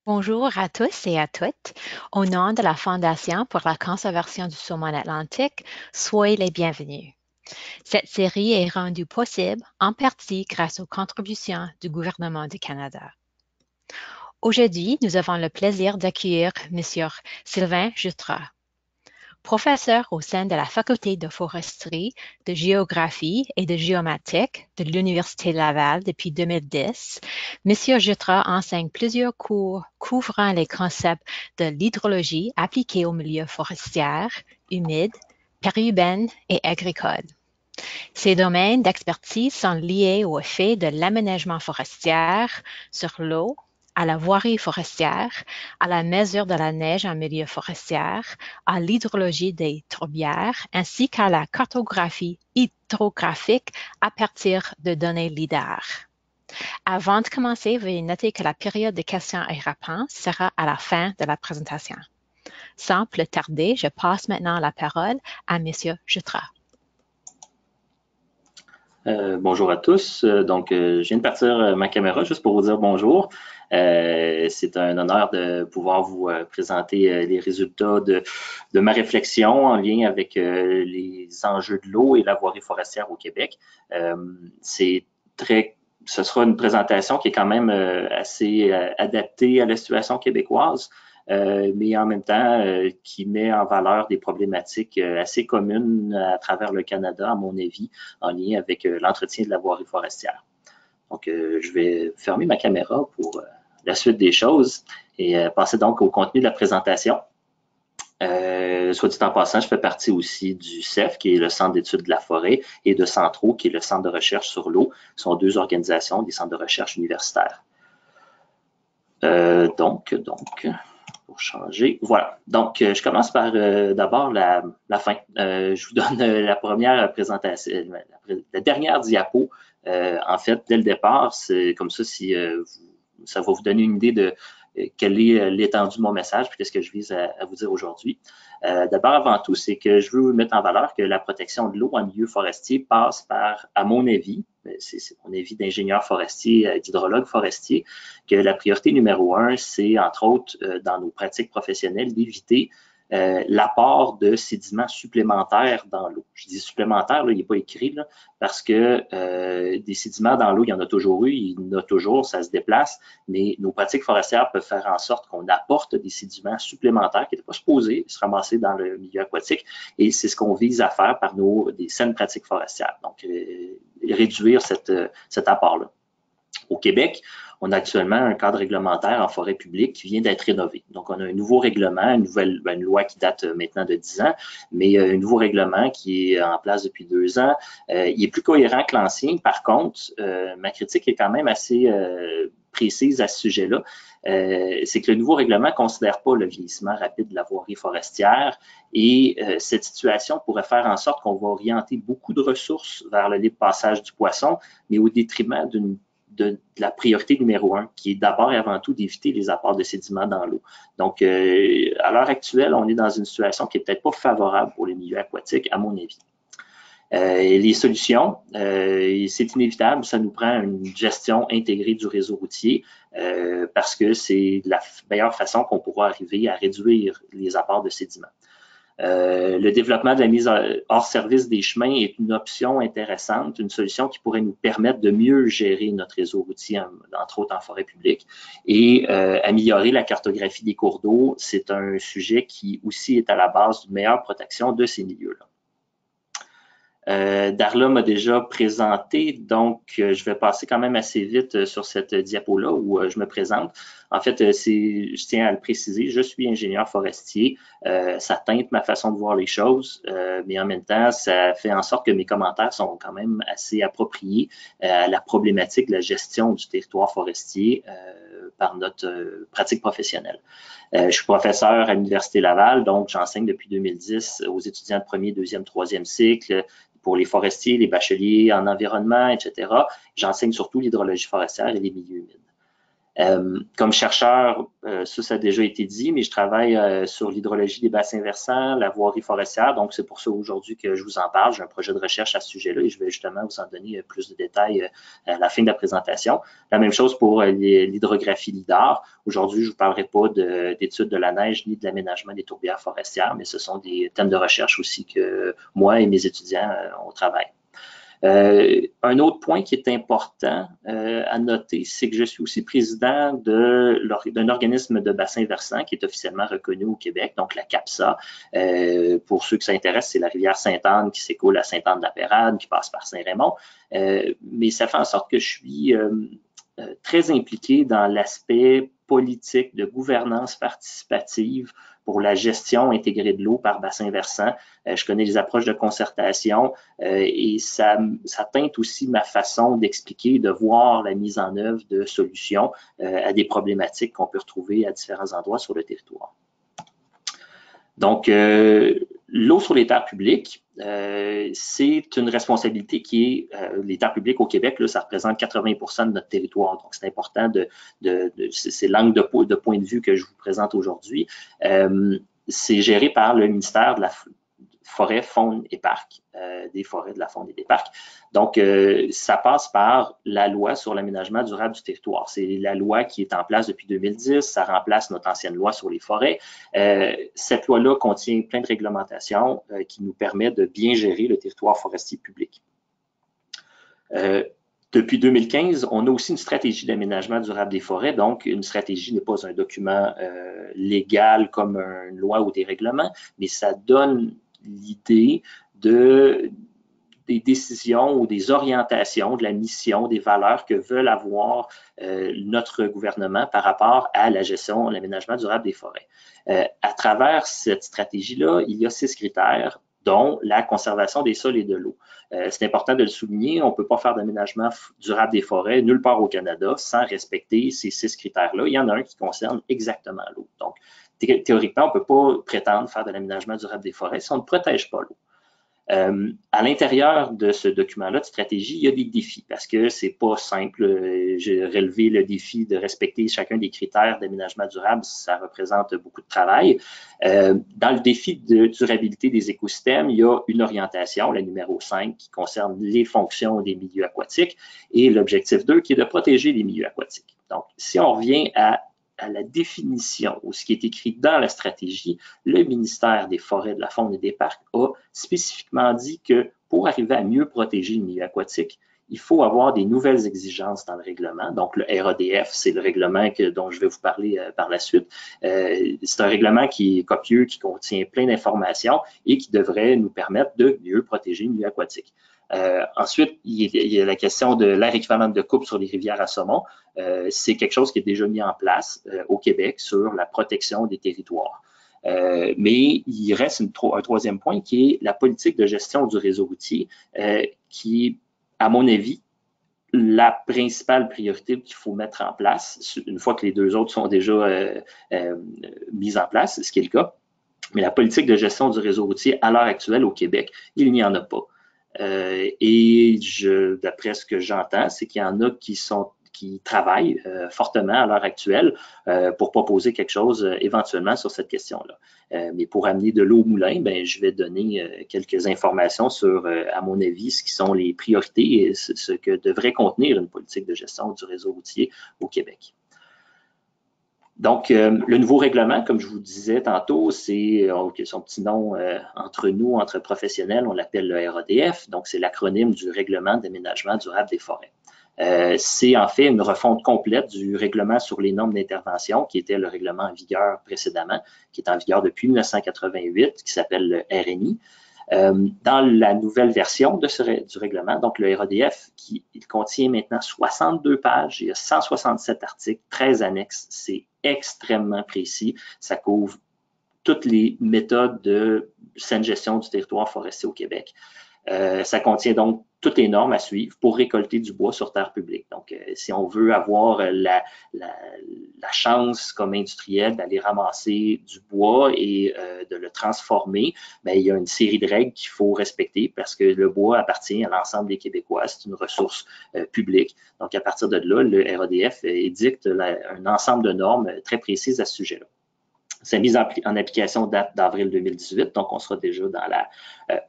Bonjour à tous et à toutes. Au nom de la Fondation pour la conservation du saumon atlantique, soyez les bienvenus. Cette série est rendue possible en partie grâce aux contributions du gouvernement du Canada. Aujourd'hui, nous avons le plaisir d'accueillir M. Sylvain Jutras. Professeur au sein de la Faculté de foresterie, de géographie et de géomatique de l'Université Laval depuis 2010, M. Jutras enseigne plusieurs cours couvrant les concepts de l'hydrologie appliquée aux milieux forestiers, humides, périurbains et agricoles. Ces domaines d'expertise sont liés aux effets de l'aménagement forestier sur l'eau, à la voirie forestière, à la mesure de la neige en milieu forestier, à l'hydrologie des tourbières, ainsi qu'à la cartographie hydrographique à partir de données LIDAR. Avant de commencer, veuillez noter que la période de questions et réponses sera à la fin de la présentation. Sans plus tarder, je passe maintenant la parole à M. Jutras. Bonjour à tous. Je viens de partir ma caméra juste pour vous dire bonjour. C'est un honneur de pouvoir vous présenter les résultats de ma réflexion en lien avec les enjeux de l'eau et la voirie forestière au Québec. Ce sera une présentation qui est quand même assez adaptée à la situation québécoise. Mais en même temps qui met en valeur des problématiques assez communes à travers le Canada, à mon avis, en lien avec l'entretien de la voirie forestière. Donc, je vais fermer ma caméra pour la suite des choses et passer donc au contenu de la présentation. Soit dit en passant, je fais partie aussi du CEF, qui est le Centre d'études de la forêt, et de Centro, qui est le Centre de recherche sur l'eau. Ce sont deux organisations, des centres de recherche universitaires. Pour changer. Voilà. Donc, je commence par d'abord la fin. Je vous donne la première présentation, la dernière diapo. En fait, dès le départ, c'est comme ça, ça va vous donner une idée de quelle est l'étendue de mon message, puis qu'est-ce que je vise à vous dire aujourd'hui. D'abord, avant tout, c'est que je veux vous mettre en valeur que la protection de l'eau en milieu forestier passe par, à mon avis, c'est mon avis d'ingénieur forestier, d'hydrologue forestier, que la priorité numéro un, c'est entre autres dans nos pratiques professionnelles d'éviter l'apport de sédiments supplémentaires dans l'eau. Je dis supplémentaire, là, il n'est pas écrit, là, parce que des sédiments dans l'eau, il y en a toujours eu, il y en a toujours, ça se déplace, mais nos pratiques forestières peuvent faire en sorte qu'on apporte des sédiments supplémentaires qui n'étaient pas supposés se ramasser dans le milieu aquatique, et c'est ce qu'on vise à faire par des saines pratiques forestières. Donc, réduire cet apport-là. Au Québec, on a actuellement un cadre réglementaire en forêt publique qui vient d'être rénové. Donc, on a un nouveau règlement, une loi qui date maintenant de 10 ans, mais un nouveau règlement qui est en place depuis 2 ans. Il est plus cohérent que l'ancien. Par contre, ma critique est quand même assez précise à ce sujet-là. C'est que le nouveau règlement ne considère pas le vieillissement rapide de la voirie forestière et cette situation pourrait faire en sorte qu'on va orienter beaucoup de ressources vers le libre passage du poisson, mais au détriment de la priorité numéro un, qui est d'abord et avant tout d'éviter les apports de sédiments dans l'eau. Donc, à l'heure actuelle, on est dans une situation qui n'est peut-être pas favorable pour les milieux aquatiques, à mon avis. Les solutions, c'est inévitable, ça nous prend une gestion intégrée du réseau routier parce que c'est la meilleure façon qu'on pourra arriver à réduire les apports de sédiments. Le développement de la mise hors service des chemins est une option intéressante, une solution qui pourrait nous permettre de mieux gérer notre réseau routier, entre autres en forêt publique, et améliorer la cartographie des cours d'eau. C'est un sujet qui aussi est à la base d'une meilleure protection de ces milieux-là. Darla m'a déjà présenté, donc je vais passer quand même assez vite sur cette diapo-là où je me présente. En fait, je tiens à le préciser, je suis ingénieur forestier. Ça teinte ma façon de voir les choses, mais en même temps, ça fait en sorte que mes commentaires sont quand même assez appropriés à la problématique de la gestion du territoire forestier par notre pratique professionnelle. Je suis professeur à l'Université Laval, donc j'enseigne depuis 2010 aux étudiants de premier, deuxième, troisième cycle, pour les forestiers, les bacheliers en environnement, etc. J'enseigne surtout l'hydrologie forestière et les milieux humides. Comme chercheur, ça a déjà été dit, mais je travaille sur l'hydrologie des bassins versants, la voirie forestière, donc c'est pour ça aujourd'hui que je vous en parle. J'ai un projet de recherche à ce sujet-là et je vais justement vous en donner plus de détails à la fin de la présentation. La même chose pour l'hydrographie LIDAR. Aujourd'hui, je ne vous parlerai pas d'études de la neige ni de l'aménagement des tourbières forestières, mais ce sont des thèmes de recherche aussi que moi et mes étudiants, on travaille. Un autre point qui est important à noter, c'est que je suis aussi président d'un organisme de bassin versant qui est officiellement reconnu au Québec, donc la CAPSA. Pour ceux que ça intéresse, c'est la rivière Sainte-Anne qui s'écoule à Sainte-Anne-de-la-Pérade, qui passe par Saint-Raymond. Mais ça fait en sorte que je suis très impliqué dans l'aspect politique de gouvernance participative pour la gestion intégrée de l'eau par bassin versant. Je connais les approches de concertation et ça teinte aussi ma façon d'expliquer, de voir la mise en œuvre de solutions à des problématiques qu'on peut retrouver à différents endroits sur le territoire. Donc, l'eau sur les terres publiques, c'est une responsabilité qui est, les terres publiques au Québec, là, ça représente 80% de notre territoire. Donc, c'est important c'est l'angle de point de vue que je vous présente aujourd'hui. C'est géré par le ministère de la Forêt, Faune et Parcs, des forêts, de la faune et des parcs. Donc, ça passe par la loi sur l'aménagement durable du territoire. C'est la loi qui est en place depuis 2010. Ça remplace notre ancienne loi sur les forêts. Cette loi-là contient plein de réglementations qui nous permettent de bien gérer le territoire forestier public. Depuis 2015, on a aussi une stratégie d'aménagement durable des forêts. Donc, une stratégie n'est pas un document légal comme une loi ou des règlements, mais ça donne l'idée des décisions ou des orientations, de la mission, des valeurs que veulent avoir notre gouvernement par rapport à la gestion, l'aménagement durable des forêts. À travers cette stratégie-là, il y a 6 critères, dont la conservation des sols et de l'eau. C'est important de le souligner, on ne peut pas faire d'aménagement durable des forêts nulle part au Canada sans respecter ces 6 critères-là. Il y en a un qui concerne exactement l'eau. Donc, théoriquement, on ne peut pas prétendre faire de l'aménagement durable des forêts si on ne protège pas l'eau. À l'intérieur de ce document-là de stratégie, il y a des défis parce que c'est pas simple. J'ai relevé le défi de respecter chacun des critères d'aménagement durable, ça représente beaucoup de travail. Dans le défi de durabilité des écosystèmes, il y a une orientation, la numéro 5, qui concerne les fonctions des milieux aquatiques et l'objectif 2 qui est de protéger les milieux aquatiques. Donc, si on revient à la définition ou ce qui est écrit dans la stratégie, le ministère des Forêts, de la Faune et des Parcs a spécifiquement dit que pour arriver à mieux protéger le milieu aquatique, il faut avoir des nouvelles exigences dans le règlement. Donc, le RADF, c'est le règlement dont je vais vous parler par la suite. C'est un règlement qui est copieux, qui contient plein d'informations et qui devrait nous permettre de mieux protéger le milieu aquatique. Ensuite, il y a la question de l'aire équivalente de coupe sur les rivières à saumon. C'est quelque chose qui est déjà mis en place au Québec sur la protection des territoires. Mais il reste un troisième point qui est la politique de gestion du réseau routier qui est, à mon avis, la principale priorité qu'il faut mettre en place une fois que les deux autres sont déjà mises en place, ce qui est le cas. Mais la politique de gestion du réseau routier à l'heure actuelle au Québec, il n'y en a pas. Et d'après ce que j'entends, c'est qu'il y en a qui travaillent fortement à l'heure actuelle pour proposer quelque chose éventuellement sur cette question-là. Mais pour amener de l'eau au moulin, je vais donner quelques informations sur, à mon avis, ce qui sont les priorités et ce que devrait contenir une politique de gestion du réseau routier au Québec. Donc, le nouveau règlement, comme je vous disais tantôt, c'est son petit nom entre nous, entre professionnels, on l'appelle le RADF. Donc, c'est l'acronyme du Règlement d'aménagement durable des forêts. C'est en fait une refonte complète du règlement sur les normes d'intervention, qui était le règlement en vigueur précédemment, qui est en vigueur depuis 1988, qui s'appelle le RNI. Dans la nouvelle version du règlement, donc le RADF, il contient maintenant 62 pages, il y a 167 articles, 13 annexes, c'est extrêmement précis, ça couvre toutes les méthodes de saine gestion du territoire forestier au Québec. Ça contient donc toutes les normes à suivre pour récolter du bois sur terre publique. Donc, si on veut avoir la chance comme industriel d'aller ramasser du bois et de le transformer, bien, il y a une série de règles qu'il faut respecter parce que le bois appartient à l'ensemble des Québécois. C'est une ressource publique. Donc, à partir de là, le RADF édicte un ensemble de normes très précises à ce sujet-là. Sa mise en application date d'avril 2018, donc on sera déjà dans la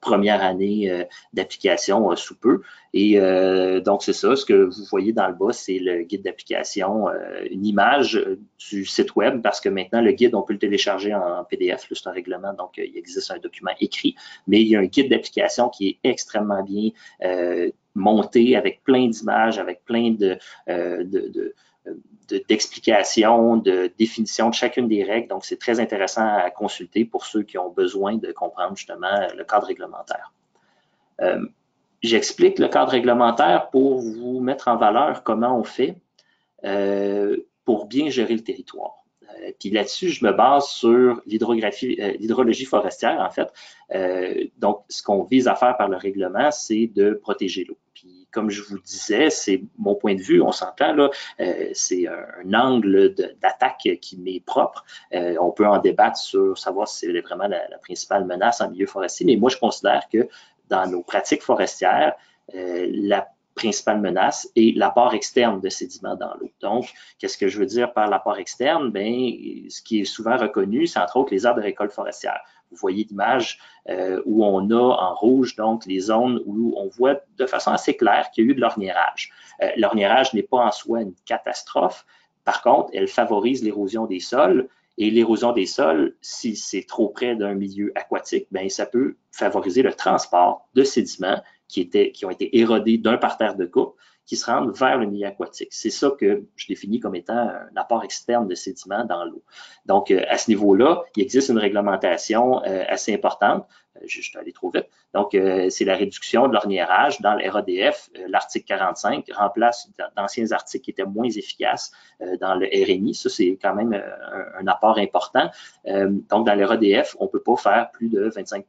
première année d'application sous peu. Et donc, c'est ça, ce que vous voyez dans le bas, c'est le guide d'application, une image du site web, parce que maintenant, le guide, on peut le télécharger en PDF, c'est un règlement, donc il existe un document écrit, mais il y a un guide d'application qui est extrêmement bien monté, avec plein d'images, avec plein d'explications, de définition de chacune des règles. Donc, c'est très intéressant à consulter pour ceux qui ont besoin de comprendre justement le cadre réglementaire. J'explique le cadre réglementaire pour vous mettre en valeur comment on fait pour bien gérer le territoire. Puis là-dessus, je me base sur l'hydrologie forestière, en fait. Donc, ce qu'on vise à faire par le règlement, c'est de protéger l'eau. Puis, comme je vous disais, c'est mon point de vue, on s'entend, là, c'est un angle d'attaque qui m'est propre. On peut en débattre sur savoir si c'est vraiment la principale menace en milieu forestier, mais moi, je considère que dans nos pratiques forestières, la principale menace est l'apport externe de sédiments dans l'eau. Donc, qu'est-ce que je veux dire par l'apport externe? Bien, ce qui est souvent reconnu, c'est entre autres les aires de récolte forestière. Vous voyez l'image où on a en rouge, donc, les zones où on voit de façon assez claire qu'il y a eu de l'orniérage. L'orniérage n'est pas en soi une catastrophe. Par contre, elle favorise l'érosion des sols. Et l'érosion des sols, si c'est trop près d'un milieu aquatique, bien, ça peut favoriser le transport de sédiments qui ont été érodés d'un parterre de coupe, qui se rendent vers le milieu aquatique. C'est ça que je définis comme étant un apport externe de sédiments dans l'eau. Donc, à ce niveau-là, il existe une réglementation assez importante. Je suis allé trop vite. Donc, c'est la réduction de l'orniérage dans le RADF. L'article 45 remplace d'anciens articles qui étaient moins efficaces dans le RNI. Ça, c'est quand même un apport important. Donc, dans le RADF, on ne peut pas faire plus de 25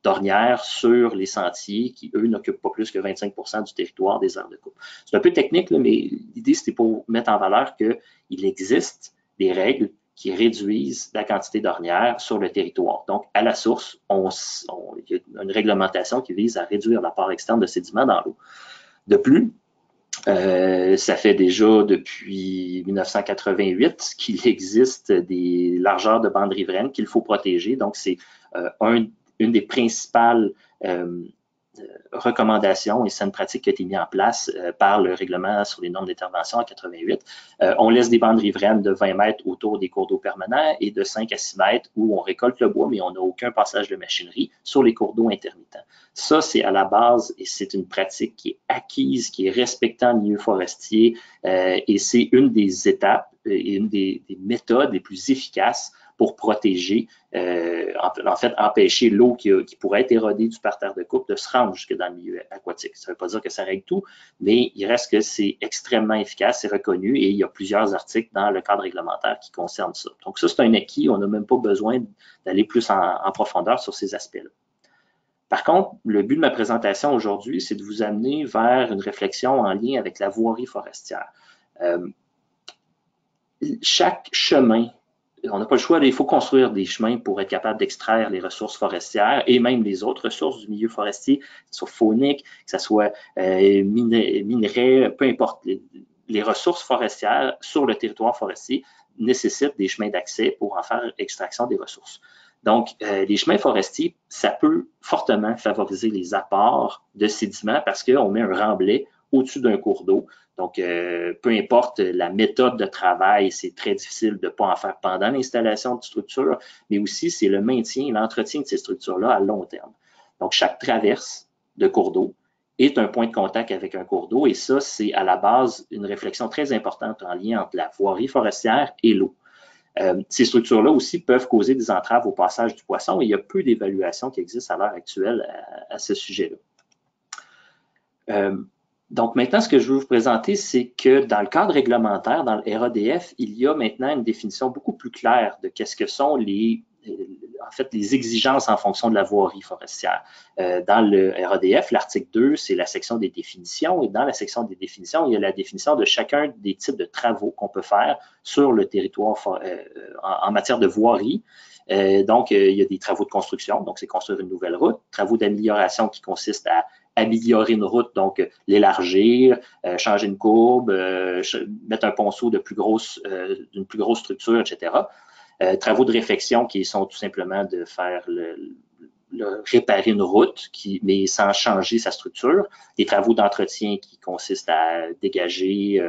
d'ornières sur les sentiers qui, eux, n'occupent pas plus que 25 du territoire des aires de coupe. C'est un peu technique, là, mais l'idée, c'était pour mettre en valeur qu'il existe des règles qui réduisent la quantité d'ornières sur le territoire. Donc, à la source, il y a une réglementation qui vise à réduire l'apport externe de sédiments dans l'eau. De plus, ça fait déjà depuis 1988 qu'il existe des largeurs de bandes riveraines qu'il faut protéger. Donc, c'est une des principales recommandations et c'est une pratique qui a été mise en place par le règlement sur les normes d'intervention en 88. On laisse des bandes riveraines de 20 mètres autour des cours d'eau permanents et de 5 à 6 mètres où on récolte le bois, mais on n'a aucun passage de machinerie sur les cours d'eau intermittents. Ça, c'est à la base et c'est une pratique qui est acquise, qui est respectée en milieu forestier et c'est une des étapes et une des méthodes les plus efficaces pour protéger, en fait, empêcher l'eau qui pourrait être érodée du parterre de coupe de se rendre jusque dans le milieu aquatique. Ça ne veut pas dire que ça règle tout, mais il reste que c'est extrêmement efficace, c'est reconnu et il y a plusieurs articles dans le cadre réglementaire qui concernent ça. Donc ça, c'est un acquis, on n'a même pas besoin d'aller plus en profondeur sur ces aspects-là. Par contre, le but de ma présentation aujourd'hui, c'est de vous amener vers une réflexion en lien avec la voirie forestière. Chaque chemin, on n'a pas le choix, il faut construire des chemins pour être capable d'extraire les ressources forestières et même les autres ressources du milieu forestier, que ce soit faunique, que ce soit minerais, peu importe. Les ressources forestières sur le territoire forestier nécessitent des chemins d'accès pour en faire extraction des ressources. Donc, les chemins forestiers, ça peut fortement favoriser les apports de sédiments parce qu'on met un remblai au-dessus d'un cours d'eau. Donc, peu importe la méthode de travail, c'est très difficile de ne pas en faire pendant l'installation de structures, mais aussi c'est le maintien et l'entretien de ces structures-là à long terme. Donc, chaque traverse de cours d'eau est un point de contact avec un cours d'eau et ça, c'est à la base une réflexion très importante en lien entre la voirie forestière et l'eau. Ces structures-là aussi peuvent causer des entraves au passage du poisson et il y a peu d'évaluations qui existent à l'heure actuelle à ce sujet-là. Donc maintenant, ce que je veux vous présenter, c'est que dans le cadre réglementaire, dans le RADF, il y a maintenant une définition beaucoup plus claire de qu'est-ce que sont en fait, les exigences en fonction de la voirie forestière. Dans le RADF, l'article 2, c'est la section des définitions. Et dans la section des définitions, il y a la définition de chacun des types de travaux qu'on peut faire sur le territoire en matière de voirie. Donc, il y a des travaux de construction, donc c'est construire une nouvelle route, travaux d'amélioration qui consistent à améliorer une route, donc l'élargir, changer une courbe, mettre un ponceau d'une plus grosse structure, etc. Travaux de réfection qui sont tout simplement de faire réparer une route, mais sans changer sa structure. Des travaux d'entretien qui consistent à dégager,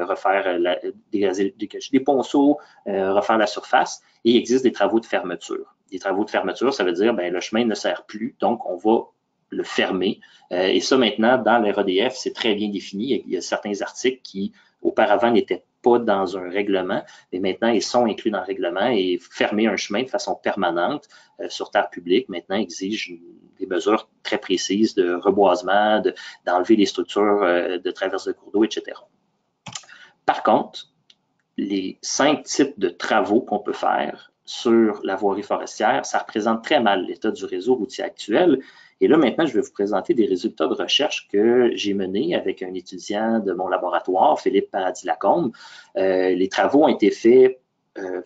dégager des ponceaux, refaire la surface. Et il existe des travaux de fermeture. Des travaux de fermeture, ça veut dire le chemin ne sert plus, donc on va le fermer. Et ça, maintenant, dans le RADF, c'est très bien défini. Il y a certains articles qui, auparavant, n'étaient pas dans un règlement, mais maintenant, ils sont inclus dans le règlement et fermer un chemin de façon permanente sur terre publique, maintenant, exige des mesures très précises de reboisement, d'enlever les structures de traverse de cours d'eau, etc. Par contre, les 5 types de travaux qu'on peut faire sur la voirie forestière, ça représente très mal l'état du réseau routier actuel. Et là, maintenant, je vais vous présenter des résultats de recherche que j'ai menés avec un étudiant de mon laboratoire, Philippe Paradis-Lacombe. Les travaux ont été faits,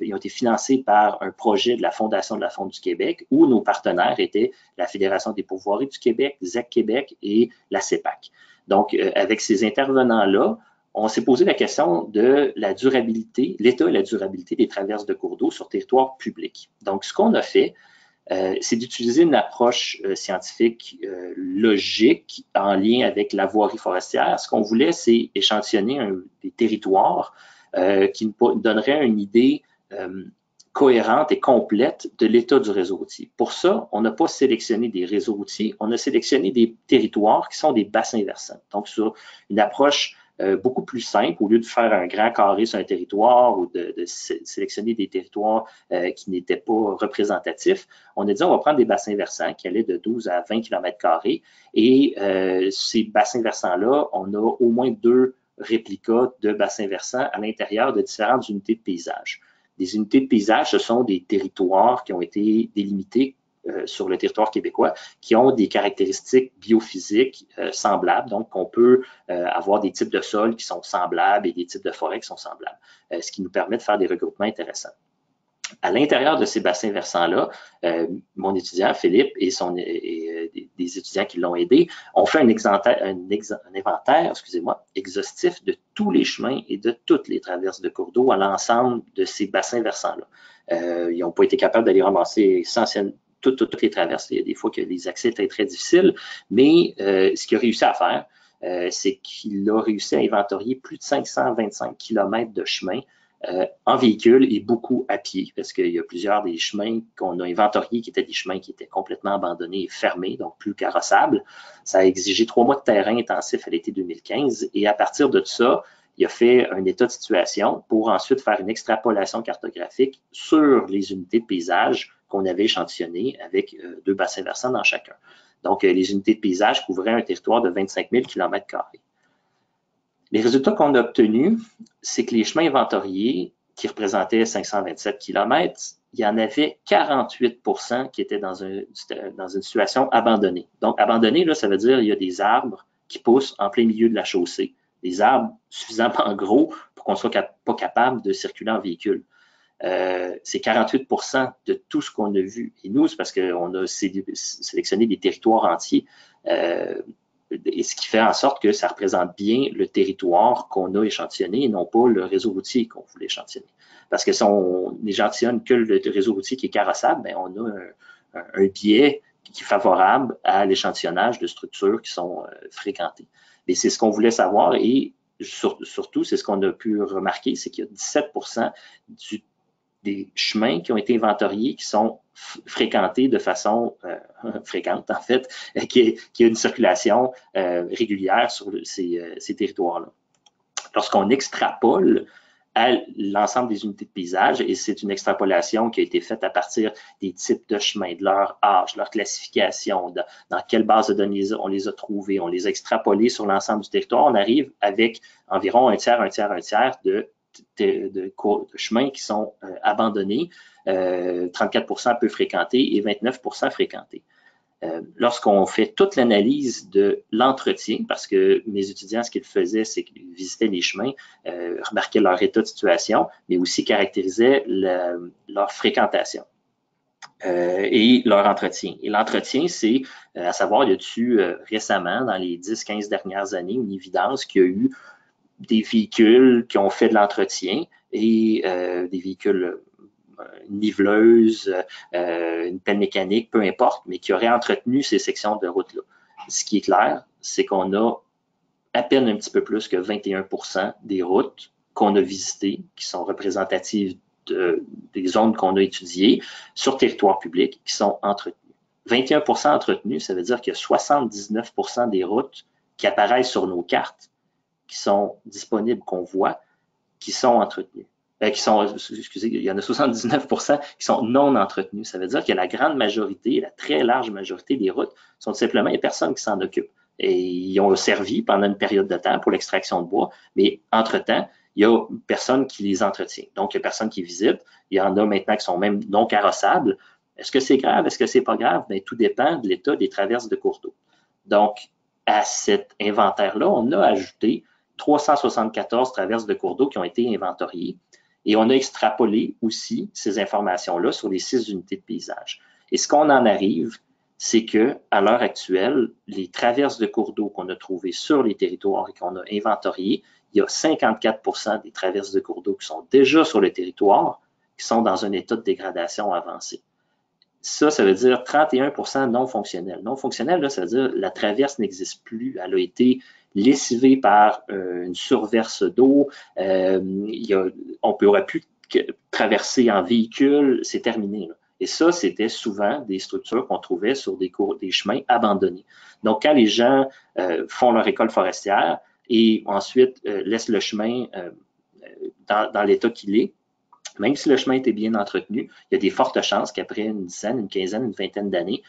ils ont été financés par un projet de la Fondation de la Faune du Québec, où nos partenaires étaient la Fédération des pourvoiries du Québec, ZEC Québec et la CEPAC. Donc, avec ces intervenants-là, on s'est posé la question de la durabilité, l'état et la durabilité des traverses de cours d'eau sur territoire public. Donc, ce qu'on a fait, c'est d'utiliser une approche scientifique logique en lien avec la voirie forestière. Ce qu'on voulait, c'est échantillonner des territoires qui nous donneraient une idée cohérente et complète de l'état du réseau routier. Pour ça, on n'a pas sélectionné des réseaux routiers, on a sélectionné des territoires qui sont des bassins versants. Donc, sur une approche beaucoup plus simple, au lieu de faire un grand carré sur un territoire ou de sélectionner des territoires qui n'étaient pas représentatifs, on a dit on va prendre des bassins versants qui allaient de 12 à 20 km² et ces bassins versants-là, on a au moins 2 réplicas de bassins versants à l'intérieur de différentes unités de paysage. Des unités de paysage, ce sont des territoires qui ont été délimités sur le territoire québécois, qui ont des caractéristiques biophysiques semblables. Donc, on peut avoir des types de sols qui sont semblables et des types de forêts qui sont semblables, ce qui nous permet de faire des regroupements intéressants. À l'intérieur de ces bassins versants-là, mon étudiant Philippe et des étudiants qui l'ont aidé ont fait un inventaire, exhaustif de tous les chemins et de toutes les traverses de cours d'eau à l'ensemble de ces bassins versants-là. Ils n'ont pas été capables d'aller ramasser essentiellement toutes les traverses. Il y a des fois que les accès étaient très difficiles, mais ce qu'il a réussi à faire, c'est qu'il a réussi à inventorier plus de 525 km de chemin en véhicule et beaucoup à pied, parce qu'il y a plusieurs des chemins qu'on a inventoriés qui étaient des chemins qui étaient complètement abandonnés et fermés, donc plus carrossables. Ça a exigé 3 mois de terrain intensif à l'été 2015, et à partir de ça, il a fait un état de situation pour ensuite faire une extrapolation cartographique sur les unités de paysage qu'on avait échantillonnées avec 2 bassins versants dans chacun. Donc, les unités de paysage couvraient un territoire de 25 000 km². Les résultats qu'on a obtenus, c'est que les chemins inventoriés, qui représentaient 527 km, il y en avait 48 % qui étaient dans une situation abandonnée. Donc, abandonnée, là, ça veut dire qu'il y a des arbres qui poussent en plein milieu de la chaussée. Des arbres suffisamment gros pour qu'on ne soit pas capable de circuler en véhicule. C'est 48 % de tout ce qu'on a vu. Et nous, c'est parce qu'on a sélectionné des territoires entiers. Et ce qui fait en sorte que ça représente bien le territoire qu'on a échantillonné et non pas le réseau routier qu'on voulait échantillonner. Parce que si on n'échantillonne que le réseau routier qui est carrossable, ben on a un biais qui est favorable à l'échantillonnage de structures qui sont fréquentées. Mais c'est ce qu'on voulait savoir et surtout, c'est ce qu'on a pu remarquer, c'est qu'il y a 17 % des chemins qui ont été inventoriés qui sont fréquentés de façon fréquente, en fait, qui a une circulation régulière sur ces territoires-là. Lorsqu'on extrapole à l'ensemble des unités de paysage, et c'est une extrapolation qui a été faite à partir des types de chemins, de leur âge, leur classification, dans quelle base de données on les a trouvés, on les a extrapolés sur l'ensemble du territoire, on arrive avec environ un tiers de de chemins qui sont abandonnés, 34% peu fréquentés et 29% fréquentés. Lorsqu'on fait toute l'analyse de l'entretien, parce que mes étudiants, ce qu'ils faisaient, c'est qu'ils visitaient les chemins, remarquaient leur état de situation, mais aussi caractérisaient leur fréquentation et leur entretien. Et l'entretien, c'est à savoir, y a-t-il récemment, dans les 10-15 dernières années, une évidence qu'il y a eu des véhicules qui ont fait de l'entretien et des véhicules une niveleuse, une pelle mécanique, peu importe, mais qui auraient entretenu ces sections de route-là. Ce qui est clair, c'est qu'on a à peine un petit peu plus que 21% des routes qu'on a visitées, qui sont représentatives des zones qu'on a étudiées sur territoire public, qui sont entretenues. 21% entretenues, ça veut dire qu'il y a 79% des routes qui apparaissent sur nos cartes, qui sont disponibles, qu'on voit, qui sont entretenues. Excusez, il y en a 79% qui sont non entretenus. Ça veut dire que la grande majorité, la très large majorité des routes sont tout simplement les personnes qui s'en occupent. Et ils ont servi pendant une période de temps pour l'extraction de bois, mais entre-temps, il y a personne qui les entretient. Donc, il y a personne qui visite. Il y en a maintenant qui sont même non carrossables. Est-ce que c'est grave? Est-ce que c'est pas grave? Bien, tout dépend de l'état des traverses de cours d'eau. Donc, à cet inventaire-là, on a ajouté 374 traverses de cours d'eau qui ont été inventoriées. Et on a extrapolé aussi ces informations-là sur les 6 unités de paysage. Et ce qu'on en arrive, c'est que à l'heure actuelle, les traverses de cours d'eau qu'on a trouvées sur les territoires et qu'on a inventoriées, il y a 54% des traverses de cours d'eau qui sont déjà sur le territoire, qui sont dans un état de dégradation avancé. Ça veut dire 31% non fonctionnels. Non fonctionnel, là, ça veut dire la traverse n'existe plus. Elle a été lessivée par une surverse d'eau. On aurait pu traverser en véhicule, c'est terminé. Là. Et ça, c'était souvent des structures qu'on trouvait sur des chemins abandonnés. Donc, quand les gens font leur école forestière et ensuite laissent le chemin dans l'état qu'il est, même si le chemin était bien entretenu, il y a des fortes chances qu'après une dizaine, une quinzaine, une vingtaine d'années,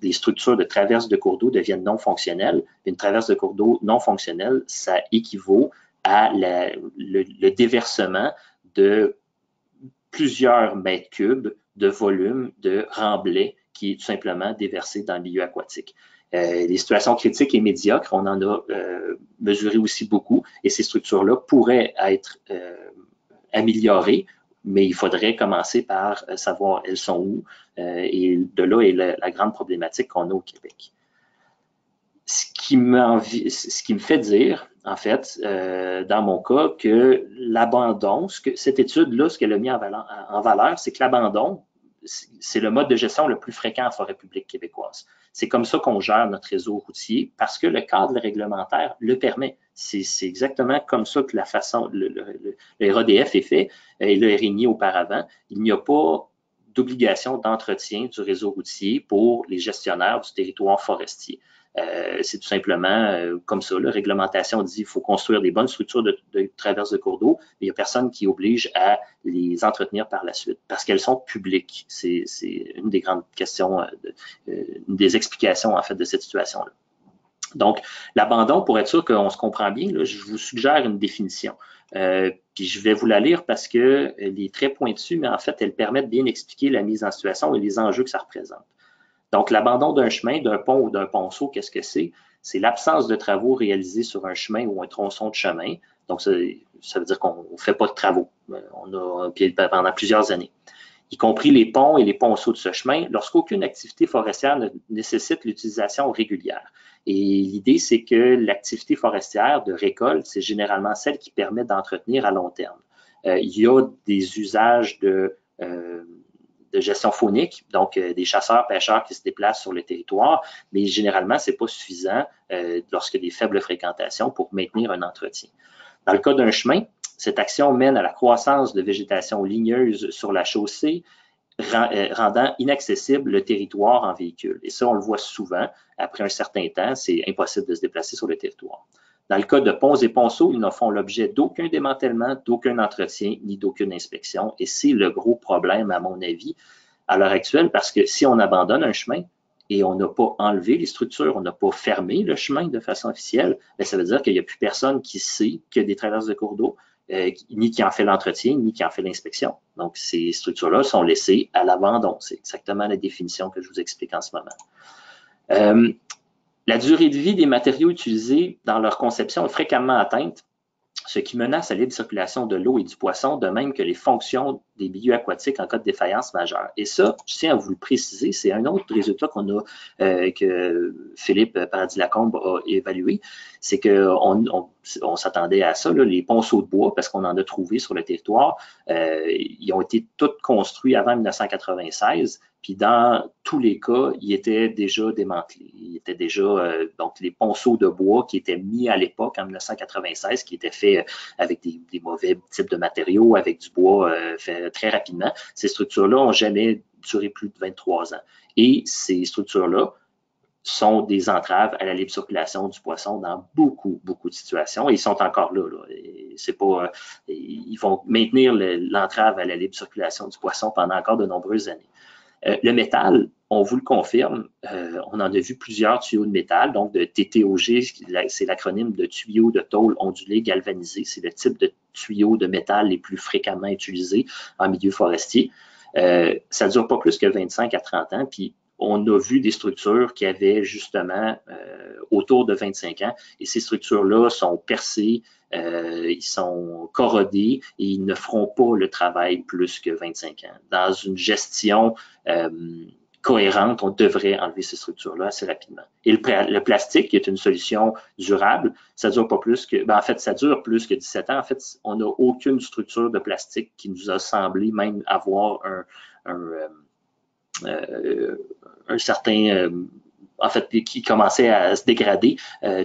les structures de traverse de cours d'eau deviennent non fonctionnelles. Une traverse de cours d'eau non fonctionnelle, ça équivaut à le déversement de plusieurs mètres cubes de volume de remblai qui est tout simplement déversé dans le milieu aquatique. Les situations critiques et médiocres, on en a mesuré aussi beaucoup et ces structures-là pourraient être améliorées, mais il faudrait commencer par savoir elles sont où et de là est la grande problématique qu'on a au Québec. Ce qui me fait dire, en fait, dans mon cas, que l'abandon, cette étude-là, ce qu'elle a mis en valeur, c'est que l'abandon, c'est le mode de gestion le plus fréquent en forêt publique québécoise. C'est comme ça qu'on gère notre réseau routier parce que le cadre réglementaire le permet. C'est exactement comme ça que la façon, le RADF est fait et le RNI auparavant. Il n'y a pas d'obligation d'entretien du réseau routier pour les gestionnaires du territoire forestier. C'est tout simplement comme ça. La réglementation dit qu'il faut construire des bonnes structures de traverse de cours d'eau, mais il n'y a personne qui oblige à les entretenir par la suite parce qu'elles sont publiques. C'est une des grandes questions, une des explications en fait de cette situation-là. Donc, l'abandon, pour être sûr qu'on se comprend bien, là, je vous suggère une définition. Puis je vais vous la lire parce qu'elle est très pointue, mais en fait, elle permet de bien expliquer la mise en situation et les enjeux que ça représente. Donc, l'abandon d'un chemin, d'un pont ou d'un ponceau, qu'est-ce que c'est? C'est l'absence de travaux réalisés sur un chemin ou un tronçon de chemin. Donc, ça veut dire qu'on ne fait pas de travaux. Pendant plusieurs années, y compris les ponts et les ponceaux de ce chemin, lorsqu'aucune activité forestière ne nécessite l'utilisation régulière. Et l'idée, c'est que l'activité forestière de récolte, c'est généralement celle qui permet d'entretenir à long terme. Il y a des usages de gestion faunique, donc des chasseurs-pêcheurs qui se déplacent sur le territoire, mais généralement, ce n'est pas suffisant lorsqu'il y a des faibles fréquentations pour maintenir un entretien. Dans le cas d'un chemin, cette action mène à la croissance de végétation ligneuse sur la chaussée, rendant inaccessible le territoire en véhicule. Et ça, on le voit souvent. Après un certain temps, c'est impossible de se déplacer sur le territoire. Dans le cas de ponts et ponceaux, ils ne font l'objet d'aucun démantèlement, d'aucun entretien, ni d'aucune inspection. Et c'est le gros problème, à mon avis, à l'heure actuelle, parce que si on abandonne un chemin et on n'a pas enlevé les structures, on n'a pas fermé le chemin de façon officielle, bien, ça veut dire qu'il n'y a plus personne qui sait qu'il y a des traverses de cours d'eau, ni qui en fait l'entretien, ni qui en fait l'inspection. Donc, ces structures-là sont laissées à l'abandon. C'est exactement la définition que je vous explique en ce moment. La durée de vie des matériaux utilisés dans leur conception est fréquemment atteinte, ce qui menace la libre circulation de l'eau et du poisson, de même que les fonctions des milieux aquatiques en cas de défaillance majeure. Et ça, je tiens à vous le préciser, c'est un autre résultat que Philippe Paradis-Lacombe a évalué, c'est qu'on s'attendait à ça, là, les ponceaux de bois, parce qu'on en a trouvé sur le territoire, ils ont été tous construits avant 1996, puis dans tous les cas, ils étaient déjà démantelés. Ils étaient déjà, donc les ponceaux de bois qui étaient mis à l'époque, en 1996, qui étaient faits avec des mauvais types de matériaux, avec du bois fait très rapidement. Ces structures-là n'ont jamais duré plus de 23 ans. Et ces structures-là sont des entraves à la libre circulation du poisson dans beaucoup, beaucoup de situations. Et ils sont encore là. C'est pas, ils vont maintenir l'entrave à la libre circulation du poisson pendant encore de nombreuses années. Le métal, on vous le confirme, on en a vu plusieurs tuyaux de métal, donc de TTOG, c'est l'acronyme de tuyaux de tôle ondulé galvanisé. C'est le type de tuyaux de métal les plus fréquemment utilisés en milieu forestier. Ça ne dure pas plus que 25 à 30 ans, puis on a vu des structures qui avaient justement autour de 25 ans, et ces structures-là sont percées, ils sont corrodés et ils ne feront pas le travail plus que 25 ans. Dans une gestion cohérente, on devrait enlever ces structures-là assez rapidement. Et le plastique, qui est une solution durable, ça dure pas plus que, en fait, ça dure plus que 17 ans. En fait, on n'a aucune structure de plastique qui nous a semblé même avoir un certain, en fait, qui commençait à se dégrader.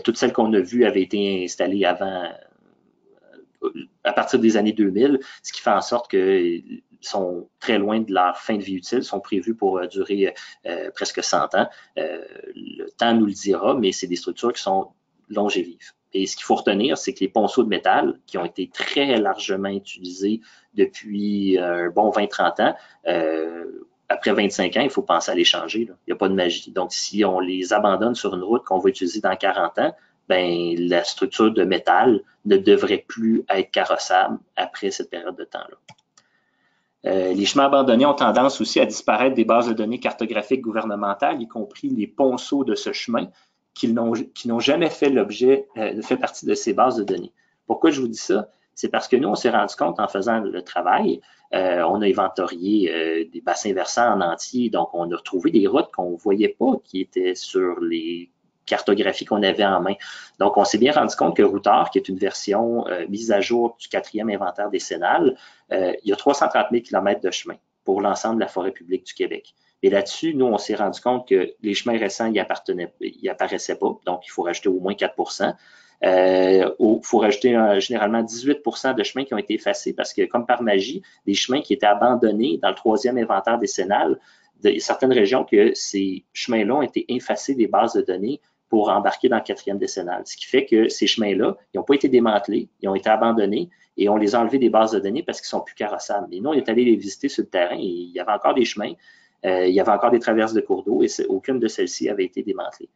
Toutes celles qu'on a vues avaient été installées avant, à partir des années 2000, ce qui fait en sorte qu'ils sont très loin de leur fin de vie utile, sont prévus pour durer presque 100 ans. Le temps nous le dira, mais c'est des structures qui sont longévives. Et ce qu'il faut retenir, c'est que les ponceaux de métal, qui ont été très largement utilisés depuis un bon 20-30 ans, après 25 ans, il faut penser à les changer. Là. Il n'y a pas de magie. Donc, si on les abandonne sur une route qu'on va utiliser dans 40 ans, ben, la structure de métal ne devrait plus être carrossable après cette période de temps-là. Les chemins abandonnés ont tendance aussi à disparaître des bases de données cartographiques gouvernementales, y compris les ponceaux de ce chemin, qui n'ont jamais fait partie de ces bases de données. Pourquoi je vous dis ça? C'est parce que nous, on s'est rendu compte en faisant le travail, on a inventorié des bassins versants en entier, donc on a retrouvé des routes qu'on ne voyait pas qui étaient sur les cartographies qu'on avait en main. Donc, on s'est bien rendu compte que Routard, qui est une version mise à jour du 4e inventaire décennal, il y a 330 000 km de chemin pour l'ensemble de la forêt publique du Québec. Et là-dessus, nous, on s'est rendu compte que les chemins récents n'y apparaissaient pas, donc il faut rajouter au moins 4 il faut rajouter généralement 18 de chemins qui ont été effacés parce que, comme par magie, des chemins qui étaient abandonnés dans le 3e inventaire décennal, de certaines régions que ces chemins-là ont été effacés des bases de données pour embarquer dans le 4e décennal. Ce qui fait que ces chemins-là, ils n'ont pas été démantelés, ils ont été abandonnés et on les a enlevés des bases de données parce qu'ils sont plus carrossables. Et nous, on est allé les visiter sur le terrain et il y avait encore des chemins, il y avait encore des traverses de cours d'eau et aucune de celles-ci avait été démantelée.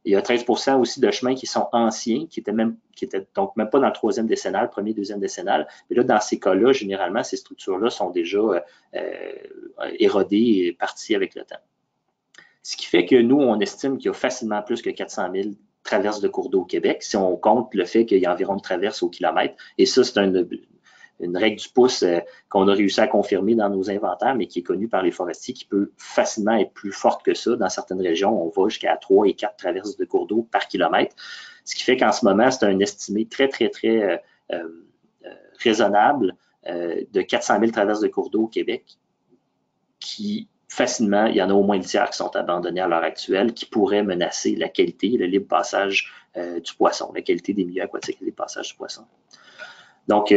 Il y a 13 aussi de chemins qui sont anciens, qui étaient donc même pas dans le 3e décennal, 1er, 2e décennal. Mais là, dans ces cas-là, généralement, ces structures-là sont déjà érodées et parties avec le temps. Ce qui fait que nous, on estime qu'il y a facilement plus que 400 000 traverses de cours d'eau au Québec, si on compte le fait qu'il y a environ une traverse au kilomètre. Et ça, c'est une règle du pouce qu'on a réussi à confirmer dans nos inventaires, mais qui est connue par les forestiers, qui peut facilement être plus forte que ça. Dans certaines régions, on va jusqu'à 3 et 4 traverses de cours d'eau par kilomètre, ce qui fait qu'en ce moment, c'est un estimé très, très, très raisonnable de 400 000 traverses de cours d'eau au Québec, qui facilement, il y en a au moins le tiers qui sont abandonnés à l'heure actuelle, qui pourraient menacer la qualité et le libre passage du poisson, la qualité des milieux aquatiques et le libre passage du poisson. Donc,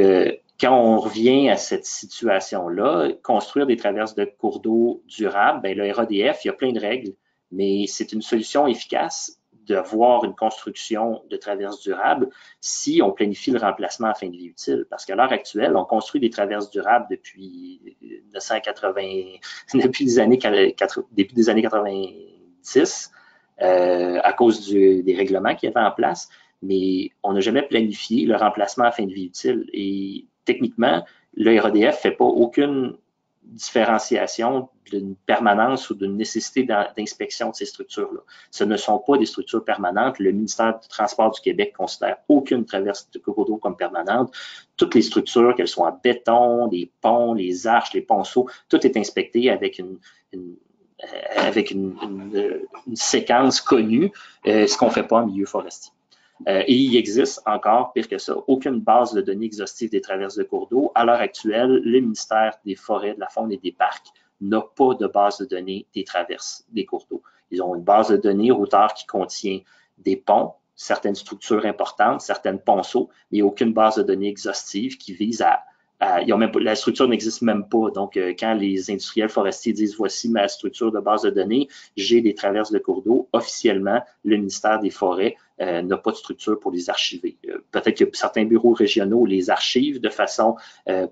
quand on revient à cette situation-là, construire des traverses de cours d'eau durables, bien, le RADF, il y a plein de règles, mais c'est une solution efficace d'avoir une construction de traverses durables si on planifie le remplacement à fin de vie utile. Parce qu'à l'heure actuelle, on construit des traverses durables depuis 1980, depuis des années 90, 2010 à cause des règlements qui étaient en place, mais on n'a jamais planifié le remplacement à fin de vie utile. Et techniquement, le REDF ne fait pas aucune différenciation d'une permanence ou d'une nécessité d'inspection de ces structures-là. Ce ne sont pas des structures permanentes. Le ministère du Transport du Québec ne considère aucune traverse de cours d'eau comme permanente. Toutes les structures, qu'elles soient en béton, les ponts, les arches, les ponceaux, tout est inspecté avec une séquence connue, ce qu'on ne fait pas en milieu forestier. Et il existe encore, pire que ça, aucune base de données exhaustive des traverses de cours d'eau. À l'heure actuelle, le ministère des Forêts, de la Faune et des Parcs n'a pas de base de données des traverses des cours d'eau. Ils ont une base de données routeur qui contient des ponts, certaines structures importantes, certaines ponceaux, mais aucune base de données exhaustive qui vise la structure n'existe même pas. Donc, quand les industriels forestiers disent « Voici ma structure de base de données, j'ai des traverses de cours d'eau », officiellement, le ministère des Forêts n'a pas de structure pour les archiver. Peut-être que certains bureaux régionaux les archivent de façon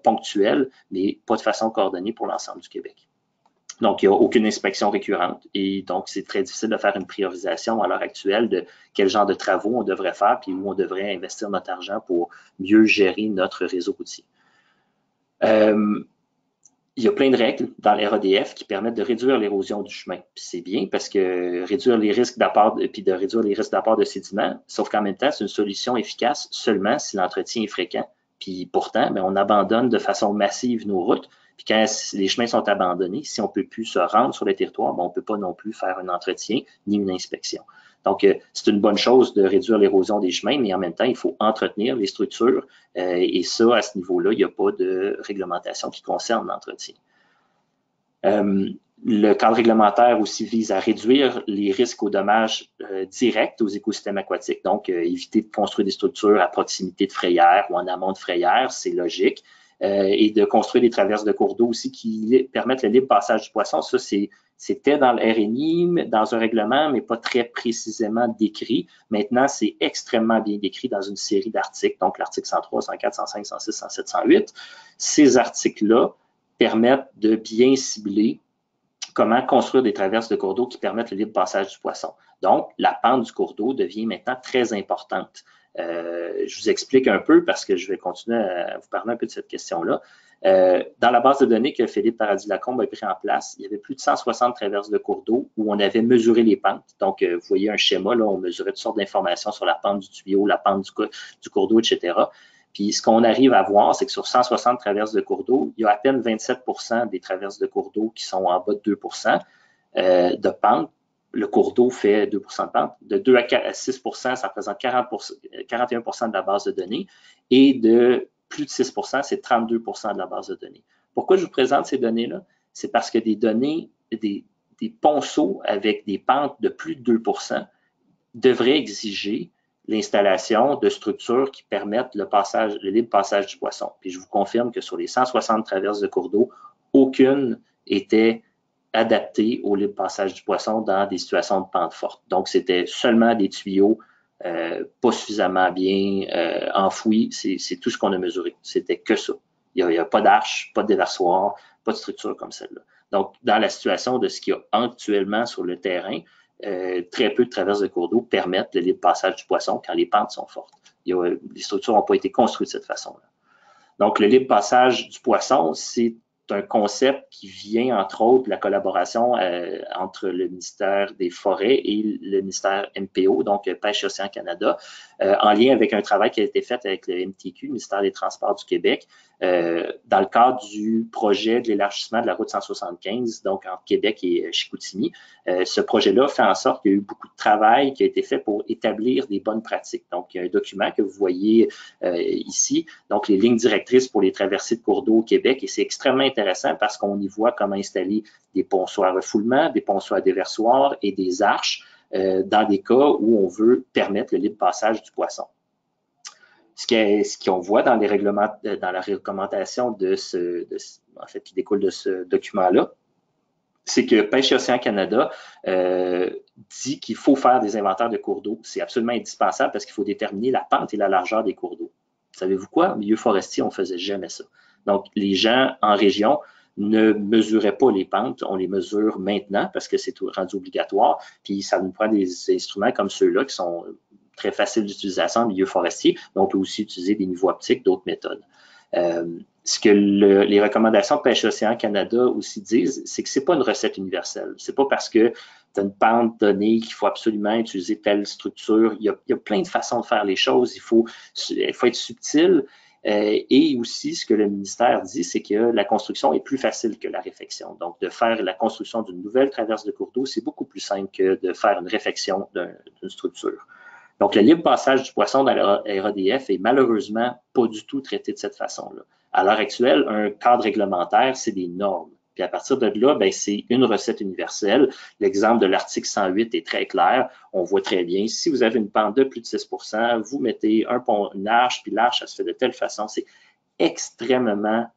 ponctuelle, mais pas de façon coordonnée pour l'ensemble du Québec. Donc, il n'y a aucune inspection récurrente et donc, c'est très difficile de faire une priorisation à l'heure actuelle de quel genre de travaux on devrait faire puis où on devrait investir notre argent pour mieux gérer notre réseau routier. Il y a plein de règles dans l'REDF qui permettent de réduire l'érosion du chemin. C'est bien parce que réduire les risques d'apport puis de réduire les risques d'apport de sédiments, sauf qu'en même temps, c'est une solution efficace seulement si l'entretien est fréquent. Puis pourtant, on abandonne de façon massive nos routes. Puis quand les chemins sont abandonnés, si on ne peut plus se rendre sur le territoire, on ne peut pas non plus faire un entretien ni une inspection. Donc, c'est une bonne chose de réduire l'érosion des chemins, mais en même temps, il faut entretenir les structures et ça, à ce niveau-là, il n'y a pas de réglementation qui concerne l'entretien. Le cadre réglementaire aussi vise à réduire les risques aux dommages directs aux écosystèmes aquatiques, donc éviter de construire des structures à proximité de frayères ou en amont de frayères, c'est logique, et de construire des traverses de cours d'eau aussi qui permettent le libre passage du poisson. Ça, c'était dans le RNI, dans un règlement, mais pas très précisément décrit. Maintenant, c'est extrêmement bien décrit dans une série d'articles, donc l'article 103, 104, 105, 106, 107, 108. Ces articles-là permettent de bien cibler comment construire des traverses de cours d'eau qui permettent le libre passage du poisson. Donc, la pente du cours d'eau devient maintenant très importante. Je vous explique un peu parce que je vais continuer à vous parler un peu de cette question-là. Dans la base de données que Philippe Paradis-Lacombe a pris en place, il y avait plus de 160 traverses de cours d'eau où on avait mesuré les pentes. Donc, vous voyez un schéma, là, on mesurait toutes sortes d'informations sur la pente du tuyau, la pente du cours d'eau, etc. Puis, ce qu'on arrive à voir, c'est que sur 160 traverses de cours d'eau, il y a à peine 27 des traverses de cours d'eau qui sont en bas de 2 de pente. Le cours d'eau fait 2 de pente. De 2 à 6 ça représente 41 de la base de données. Et de plus de 6 c'est 32 de la base de données. Pourquoi je vous présente ces données-là? C'est parce que des données, des ponceaux avec des pentes de plus de 2 devraient exiger l'installation de structures qui permettent le libre passage du poisson. Puis je vous confirme que sur les 160 traverses de cours d'eau, aucune était adaptée au libre passage du poisson dans des situations de pente forte. Donc, c'était seulement des tuyaux pas suffisamment bien enfouis. C'est tout ce qu'on a mesuré. C'était que ça. Il n'y a pas d'arche, pas de déversoir, pas de structure comme celle-là. Donc, dans la situation de ce qu'il y a actuellement sur le terrain, très peu de traverses de cours d'eau permettent le libre passage du poisson quand les pentes sont fortes. Les structures n'ont pas été construites de cette façon-là. Donc, le libre passage du poisson, c'est un concept qui vient, entre autres, de la collaboration entre le ministère des Forêts et le ministère MPO, donc Pêche Océan Canada, en lien avec un travail qui a été fait avec le MTQ, le ministère des Transports du Québec, dans le cadre du projet de l'élargissement de la route 175, donc entre Québec et Chicoutimi. Ce projet-là fait en sorte qu'il y a eu beaucoup de travail qui a été fait pour établir des bonnes pratiques. Donc, il y a un document que vous voyez ici, donc les lignes directrices pour les traversées de cours d'eau au Québec, et c'est extrêmement intéressant parce qu'on y voit comment installer des ponceaux à refoulement, des ponceaux à déversoir et des arches dans des cas où on veut permettre le libre passage du poisson. Ce qu'on voit dans la recommandation qui découle de ce document-là, c'est que Pêche Océan Canada dit qu'il faut faire des inventaires de cours d'eau. C'est absolument indispensable parce qu'il faut déterminer la pente et la largeur des cours d'eau. Savez-vous quoi? Au milieu forestier, on ne faisait jamais ça. Donc, les gens en région ne mesuraient pas les pentes. On les mesure maintenant parce que c'est rendu obligatoire. Puis ça nous prend des instruments comme ceux-là qui sont très faciles d'utilisation en milieu forestier, mais on peut aussi utiliser des niveaux optiques, d'autres méthodes. Ce que les recommandations de Pêche Océan Canada aussi disent, c'est que c'est pas une recette universelle. C'est pas parce que tu as une pente donnée qu'il faut absolument utiliser telle structure. Il y a plein de façons de faire les choses. Il faut être subtil. Et aussi, ce que le ministère dit, c'est que la construction est plus facile que la réfection. Donc, de faire la construction d'une nouvelle traverse de cours d'eau, c'est beaucoup plus simple que de faire une réfection d'une structure. Donc, le libre passage du poisson dans la RADF est malheureusement pas du tout traité de cette façon-là. À l'heure actuelle, un cadre réglementaire, c'est des normes. Puis à partir de là, ben, c'est une recette universelle. L'exemple de l'article 108 est très clair. On voit très bien, si vous avez une pente de plus de 6 vous mettez une arche, puis l'arche, ça se fait de telle façon. C'est extrêmement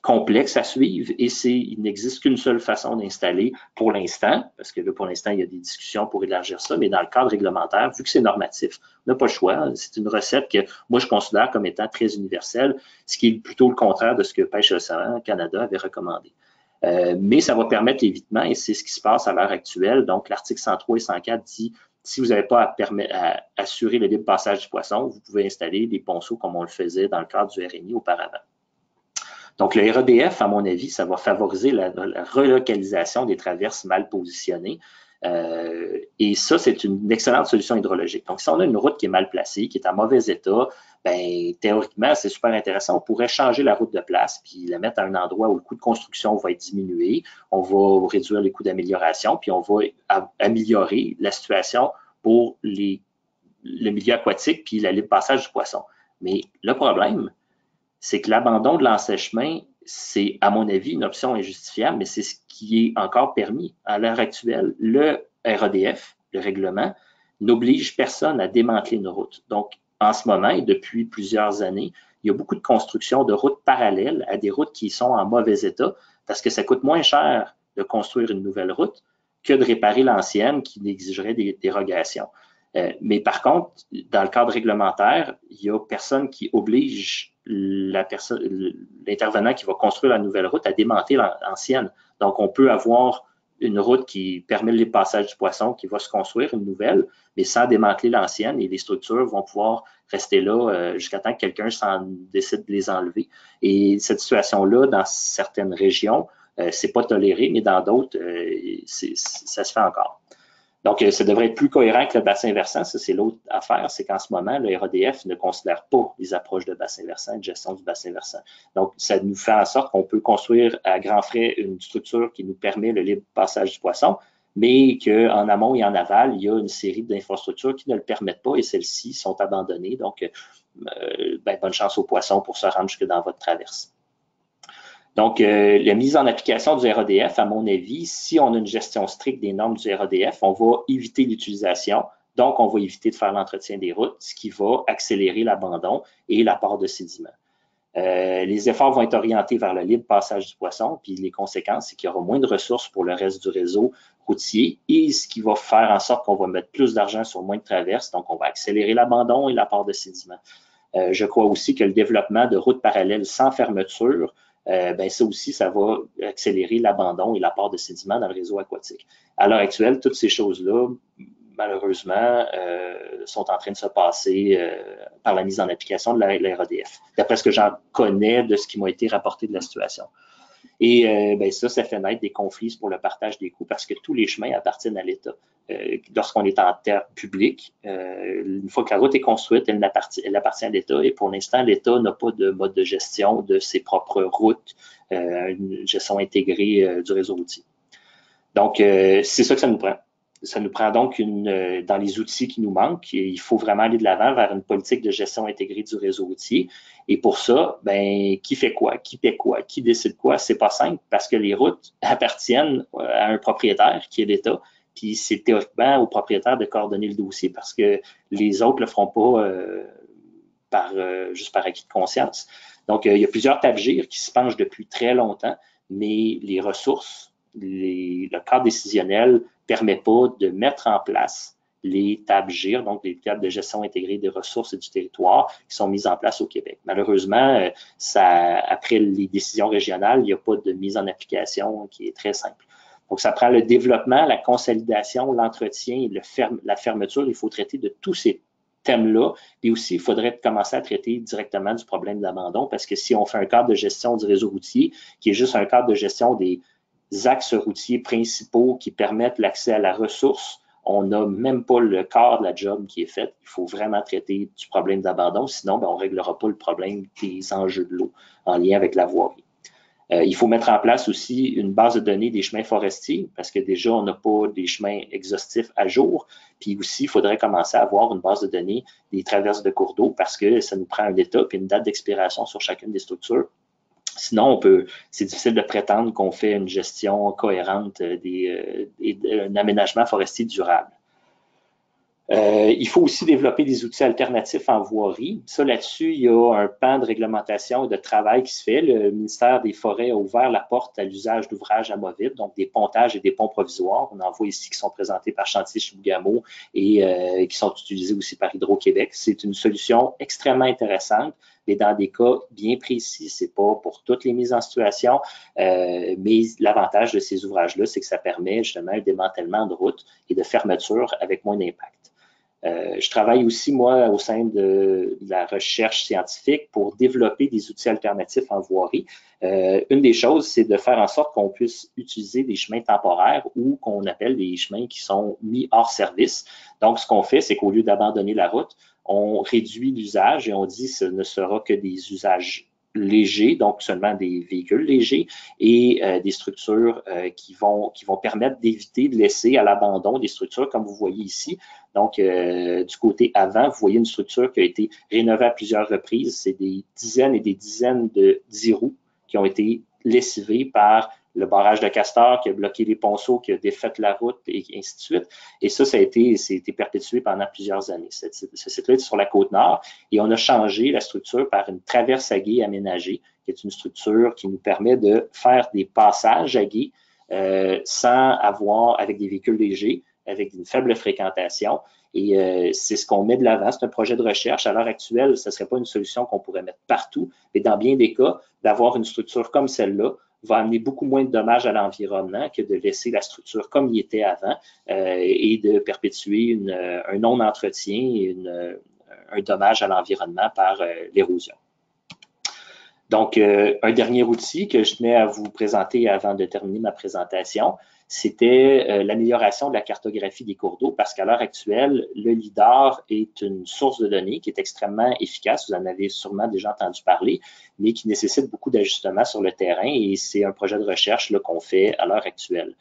complexe à suivre et il n'existe qu'une seule façon d'installer pour l'instant, parce que là, pour l'instant, il y a des discussions pour élargir ça, mais dans le cadre réglementaire, vu que c'est normatif, on n'a pas le choix. C'est une recette que moi, je considère comme étant très universelle, ce qui est plutôt le contraire de ce que Pêche Océan Canada avait recommandé. Mais ça va permettre l'évitement et c'est ce qui se passe à l'heure actuelle. Donc, l'article 103 et 104 dit si vous n'avez pas à assurer le libre passage du poisson, vous pouvez installer des ponceaux comme on le faisait dans le cadre du RNI auparavant. Donc, le RADF, à mon avis, ça va favoriser la relocalisation des traverses mal positionnées. Et ça, c'est une excellente solution hydrologique. Donc, si on a une route qui est mal placée, qui est en mauvais état, ben, théoriquement, c'est super intéressant. On pourrait changer la route de place puis la mettre à un endroit où le coût de construction va être diminué. On va réduire les coûts d'amélioration puis on va améliorer la situation pour le milieu aquatique puis le libre passage du poisson. Mais le problème, c'est que l'abandon de l'ensèchement, c'est, à mon avis, une option injustifiable, mais c'est ce qui est encore permis. À l'heure actuelle, le RADF, le règlement, n'oblige personne à démanteler une route. Donc, en ce moment et depuis plusieurs années, il y a beaucoup de construction de routes parallèles à des routes qui sont en mauvais état parce que ça coûte moins cher de construire une nouvelle route que de réparer l'ancienne qui exigerait des dérogations. Mais par contre, dans le cadre réglementaire, il n'y a personne qui oblige l'intervenant qui va construire la nouvelle route à démanteler l'ancienne. Donc, on peut avoir une route qui permet le passage du poisson, qui va se construire une nouvelle, mais sans démanteler l'ancienne et les structures vont pouvoir rester là jusqu'à temps que quelqu'un décide de les enlever. Et cette situation-là, dans certaines régions, c'est pas toléré, mais dans d'autres, ça se fait encore. Donc, ça devrait être plus cohérent que le bassin versant. Ça, c'est l'autre affaire, c'est qu'en ce moment, le RADF ne considère pas les approches de bassin versant et de gestion du bassin versant. Donc, ça nous fait en sorte qu'on peut construire à grands frais une structure qui nous permet le libre passage du poisson, mais qu'en amont et en aval, il y a une série d'infrastructures qui ne le permettent pas et celles-ci sont abandonnées. Donc, bonne chance aux poissons pour se rendre jusque dans votre traverse. Donc, la mise en application du RADF, à mon avis, si on a une gestion stricte des normes du RADF, on va éviter l'utilisation, donc on va éviter de faire l'entretien des routes, ce qui va accélérer l'abandon et l'apport de sédiments. Les efforts vont être orientés vers le libre passage du poisson, puis les conséquences, c'est qu'il y aura moins de ressources pour le reste du réseau routier et ce qui va faire en sorte qu'on va mettre plus d'argent sur moins de traverses, donc on va accélérer l'abandon et l'apport de sédiments. Je crois aussi que le développement de routes parallèles sans fermeture, ça aussi, ça va accélérer l'abandon et l'apport de sédiments dans le réseau aquatique. À l'heure actuelle, toutes ces choses-là, malheureusement, sont en train de se passer par la mise en application de la RADF, d'après ce que j'en connais de ce qui m'a été rapporté de la situation. Et ça fait naître des conflits pour le partage des coûts parce que tous les chemins appartiennent à l'État. Lorsqu'on est en terre publique, une fois que la route est construite, elle appartient à l'État et pour l'instant, l'État n'a pas de mode de gestion de ses propres routes, une gestion intégrée du réseau routier. Donc, c'est ça que ça nous prend. Ça nous prend donc dans les outils qui nous manquent, il faut vraiment aller de l'avant vers une politique de gestion intégrée du réseau routier. Et pour ça, qui fait quoi, qui paie quoi, qui décide quoi, c'est pas simple parce que les routes appartiennent à un propriétaire qui est l'État. Puis c'est théoriquement au propriétaire de coordonner le dossier parce que les autres le feront pas juste par acquis de conscience. Donc, il y a plusieurs tables gires qui se penchent depuis très longtemps, mais les ressources, le cadre décisionnel ne permet pas de mettre en place les tables GIR, donc les tables de gestion intégrée des ressources et du territoire, qui sont mises en place au Québec. Malheureusement, après les décisions régionales, il n'y a pas de mise en application qui est très simple. Donc, ça prend le développement, la consolidation, l'entretien et la fermeture. Il faut traiter de tous ces thèmes-là. Et aussi, il faudrait commencer à traiter directement du problème d'abandon parce que si on fait un cadre de gestion du réseau routier, qui est juste un cadre de gestion des axes routiers principaux qui permettent l'accès à la ressource, on n'a même pas le quart de la job qui est faite. Il faut vraiment traiter du problème d'abandon, sinon, on ne réglera pas le problème des enjeux de l'eau en lien avec la voirie. Il faut mettre en place aussi une base de données des chemins forestiers parce que déjà, on n'a pas des chemins exhaustifs à jour. Puis aussi, il faudrait commencer à avoir une base de données des traverses de cours d'eau parce que ça nous prend un état et une date d'expiration sur chacune des structures. Sinon, c'est difficile de prétendre qu'on fait une gestion cohérente d'un aménagement forestier durable. Il faut aussi développer des outils alternatifs en voirie. Ça, là-dessus, il y a un pan de réglementation et de travail qui se fait. Le ministère des Forêts a ouvert la porte à l'usage d'ouvrages amovibles, donc des pontages et des ponts provisoires. On en voit ici qui sont présentés par Chantier Chibougamau et qui sont utilisés aussi par Hydro-Québec. C'est une solution extrêmement intéressante, mais dans des cas bien précis. C'est pas pour toutes les mises en situation, mais l'avantage de ces ouvrages-là, c'est que ça permet justement un démantèlement de routes et de fermeture avec moins d'impact. Je travaille aussi, moi, au sein de la recherche scientifique pour développer des outils alternatifs en voirie. Une des choses, c'est de faire en sorte qu'on puisse utiliser des chemins temporaires ou qu'on appelle des chemins qui sont mis hors service. Donc, ce qu'on fait, c'est qu'au lieu d'abandonner la route, on réduit l'usage et on dit que ce ne sera que des usages légers, donc seulement des véhicules légers et des structures qui vont permettre d'éviter de laisser à l'abandon des structures comme vous voyez ici. Donc, du côté avant, vous voyez une structure qui a été rénovée à plusieurs reprises. C'est des dizaines et des dizaines de 10 roues qui ont été lessivées par le barrage de Castor qui a bloqué les ponceaux, qui a défait la route et ainsi de suite. Et ça a été perpétué pendant plusieurs années. Ce site-là est sur la Côte-Nord et on a changé la structure par une traverse à gué aménagée, qui est une structure qui nous permet de faire des passages à gué avec des véhicules légers, avec une faible fréquentation. Et c'est ce qu'on met de l'avant. C'est un projet de recherche. À l'heure actuelle, ce ne serait pas une solution qu'on pourrait mettre partout, mais dans bien des cas, d'avoir une structure comme celle-là va amener beaucoup moins de dommages à l'environnement que de laisser la structure comme il était avant et de perpétuer un non-entretien et un dommage à l'environnement par l'érosion. Donc, un dernier outil que je tenais à vous présenter avant de terminer ma présentation, c'était l'amélioration de la cartographie des cours d'eau parce qu'à l'heure actuelle, le LIDAR est une source de données qui est extrêmement efficace. Vous en avez sûrement déjà entendu parler, mais qui nécessite beaucoup d'ajustements sur le terrain et c'est un projet de recherche qu'on fait à l'heure actuelle.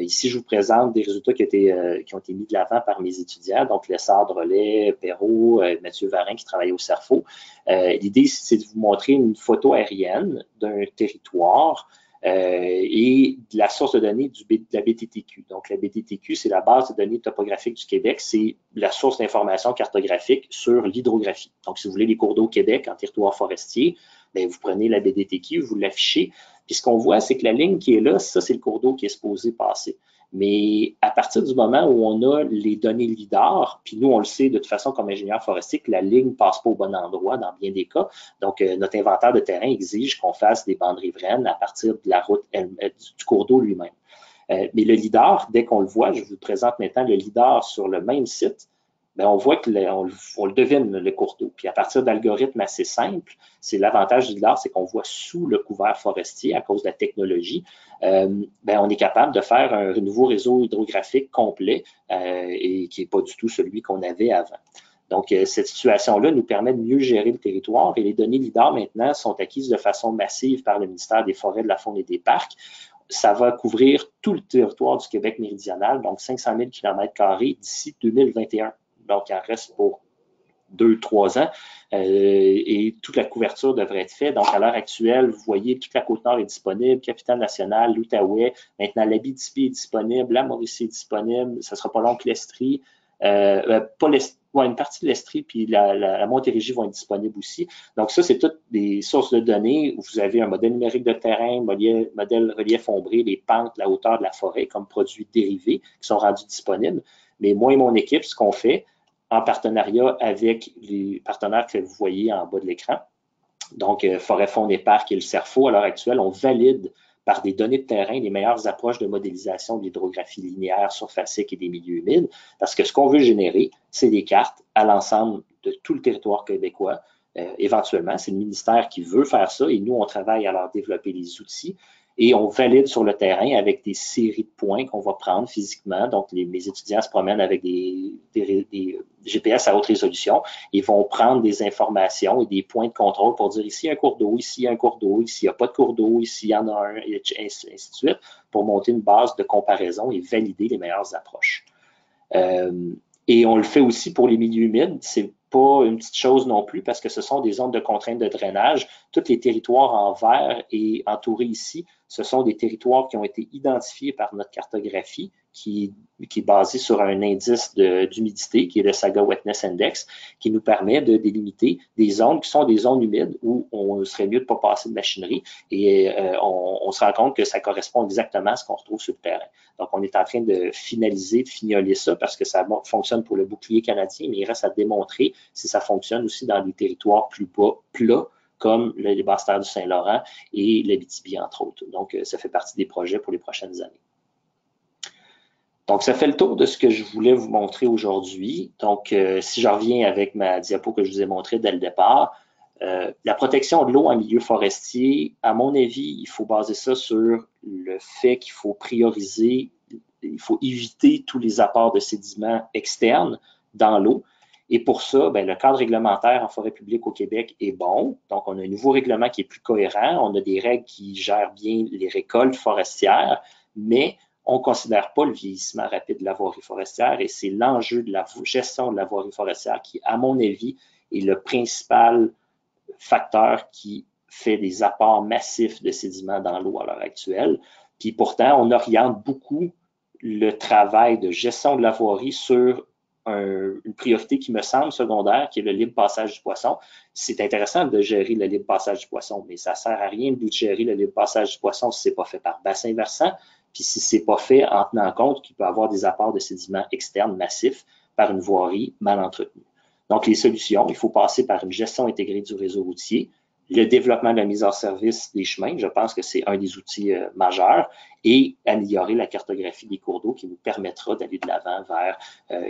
Ici, je vous présente des résultats qui ont été mis de l'avant par mes étudiants, donc Lessard, Drolet, Perrault, Mathieu Varin qui travaille au CERFO. L'idée, c'est de vous montrer une photo aérienne d'un territoire et de la source de données de la BTTQ. Donc, la BTTQ, c'est la base de données topographiques du Québec. C'est la source d'information cartographique sur l'hydrographie. Donc, si vous voulez les cours d'eau au Québec en territoire forestier, bien, vous prenez la BTTQ, vous l'affichez. Puis, ce qu'on voit, c'est que la ligne qui est là, ça, c'est le cours d'eau qui est supposé passer. Mais à partir du moment où on a les données LIDAR, puis nous, on le sait de toute façon comme ingénieur forestier que la ligne ne passe pas au bon endroit dans bien des cas. Donc, notre inventaire de terrain exige qu'on fasse des bandes riveraines à partir de la route du cours d'eau lui-même. Mais le LIDAR, dès qu'on le voit, je vous présente maintenant le LIDAR sur le même site, bien, on voit on le devine, le cours d'eau. Puis à partir d'algorithmes assez simples, c'est l'avantage du LIDAR, c'est qu'on voit sous le couvert forestier à cause de la technologie. Bien, on est capable de faire un nouveau réseau hydrographique complet et qui n'est pas du tout celui qu'on avait avant. Donc, cette situation-là nous permet de mieux gérer le territoire et les données LIDAR maintenant sont acquises de façon massive par le ministère des Forêts, de la Faune et des Parcs. Ça va couvrir tout le territoire du Québec méridional, donc 500 000 km² d'ici 2021. Donc, il en reste pour 2-3 ans et toute la couverture devrait être faite. Donc, à l'heure actuelle, vous voyez, toute la Côte-Nord est disponible, Capitale-Nationale, l'Outaouais, maintenant l'Abitibi est disponible, la Mauricie est disponible, ça ne sera pas long que l'Estrie, une partie de l'Estrie puis la Montérégie vont être disponibles aussi. Donc, ça, c'est toutes des sources de données où vous avez un modèle numérique de terrain, modèle relief ombré, les pentes, la hauteur de la forêt comme produits dérivés qui sont rendus disponibles. Mais moi et mon équipe, ce qu'on fait, en partenariat avec les partenaires que vous voyez en bas de l'écran, donc Forêt Fonds des Parcs et le CERFO, à l'heure actuelle, on valide par des données de terrain les meilleures approches de modélisation de l'hydrographie linéaire surfacique et des milieux humides, parce que ce qu'on veut générer, c'est des cartes à l'ensemble de tout le territoire québécois. Éventuellement, c'est le ministère qui veut faire ça et nous, on travaille à leur développer les outils et on valide sur le terrain avec des séries de points qu'on va prendre physiquement. Donc, mes étudiants se promènent avec des GPS à haute résolution. Ils vont prendre des informations et des points de contrôle pour dire ici un cours d'eau, ici un cours d'eau, ici il n'y a pas de cours d'eau, ici il y en a un, et ainsi de suite, pour monter une base de comparaison et valider les meilleures approches. Et on le fait aussi pour les milieux humides. C'est pas une petite chose non plus parce que ce sont des zones de contrainte de drainage. Tous les territoires en vert et entourés ici, ce sont des territoires qui ont été identifiés par notre cartographie qui est basée sur un indice d'humidité qui est le Saga Wetness Index qui nous permet de délimiter des zones qui sont des zones humides où on serait mieux de ne pas passer de machinerie et on se rend compte que ça correspond exactement à ce qu'on retrouve sur le terrain. Donc, on est en train de finaliser, de fignoler ça parce que ça fonctionne pour le bouclier canadien, mais il reste à démontrer si ça fonctionne aussi dans des territoires plus bas, plats, comme les Basses-Terres du Saint-Laurent et l'Abitibi, entre autres. Donc, ça fait partie des projets pour les prochaines années. Donc, ça fait le tour de ce que je voulais vous montrer aujourd'hui. Donc, si je reviens avec ma diapo que je vous ai montrée dès le départ, la protection de l'eau en milieu forestier, à mon avis, il faut baser ça sur le fait qu'il faut prioriser, il faut éviter tous les apports de sédiments externes dans l'eau. Et pour ça, bien, le cadre réglementaire en forêt publique au Québec est bon. Donc, on a un nouveau règlement qui est plus cohérent. On a des règles qui gèrent bien les récoltes forestières, mais on ne considère pas le vieillissement rapide de la voirie forestière et c'est l'enjeu de la gestion de la voirie forestière qui, à mon avis, est le principal facteur qui fait des apports massifs de sédiments dans l'eau à l'heure actuelle. Puis pourtant, on oriente beaucoup le travail de gestion de la voirie sur une priorité qui me semble secondaire, qui est le libre passage du poisson. C'est intéressant de gérer le libre passage du poisson, mais ça ne sert à rien de gérer le libre passage du poisson si ce n'est pas fait par bassin versant, puis si ce n'est pas fait en tenant compte qu'il peut y avoir des apports de sédiments externes massifs par une voirie mal entretenue. Donc, les solutions, il faut passer par une gestion intégrée du réseau routier, le développement de la mise en service des chemins, je pense que c'est un des outils majeurs, et améliorer la cartographie des cours d'eau qui nous permettra d'aller de l'avant vers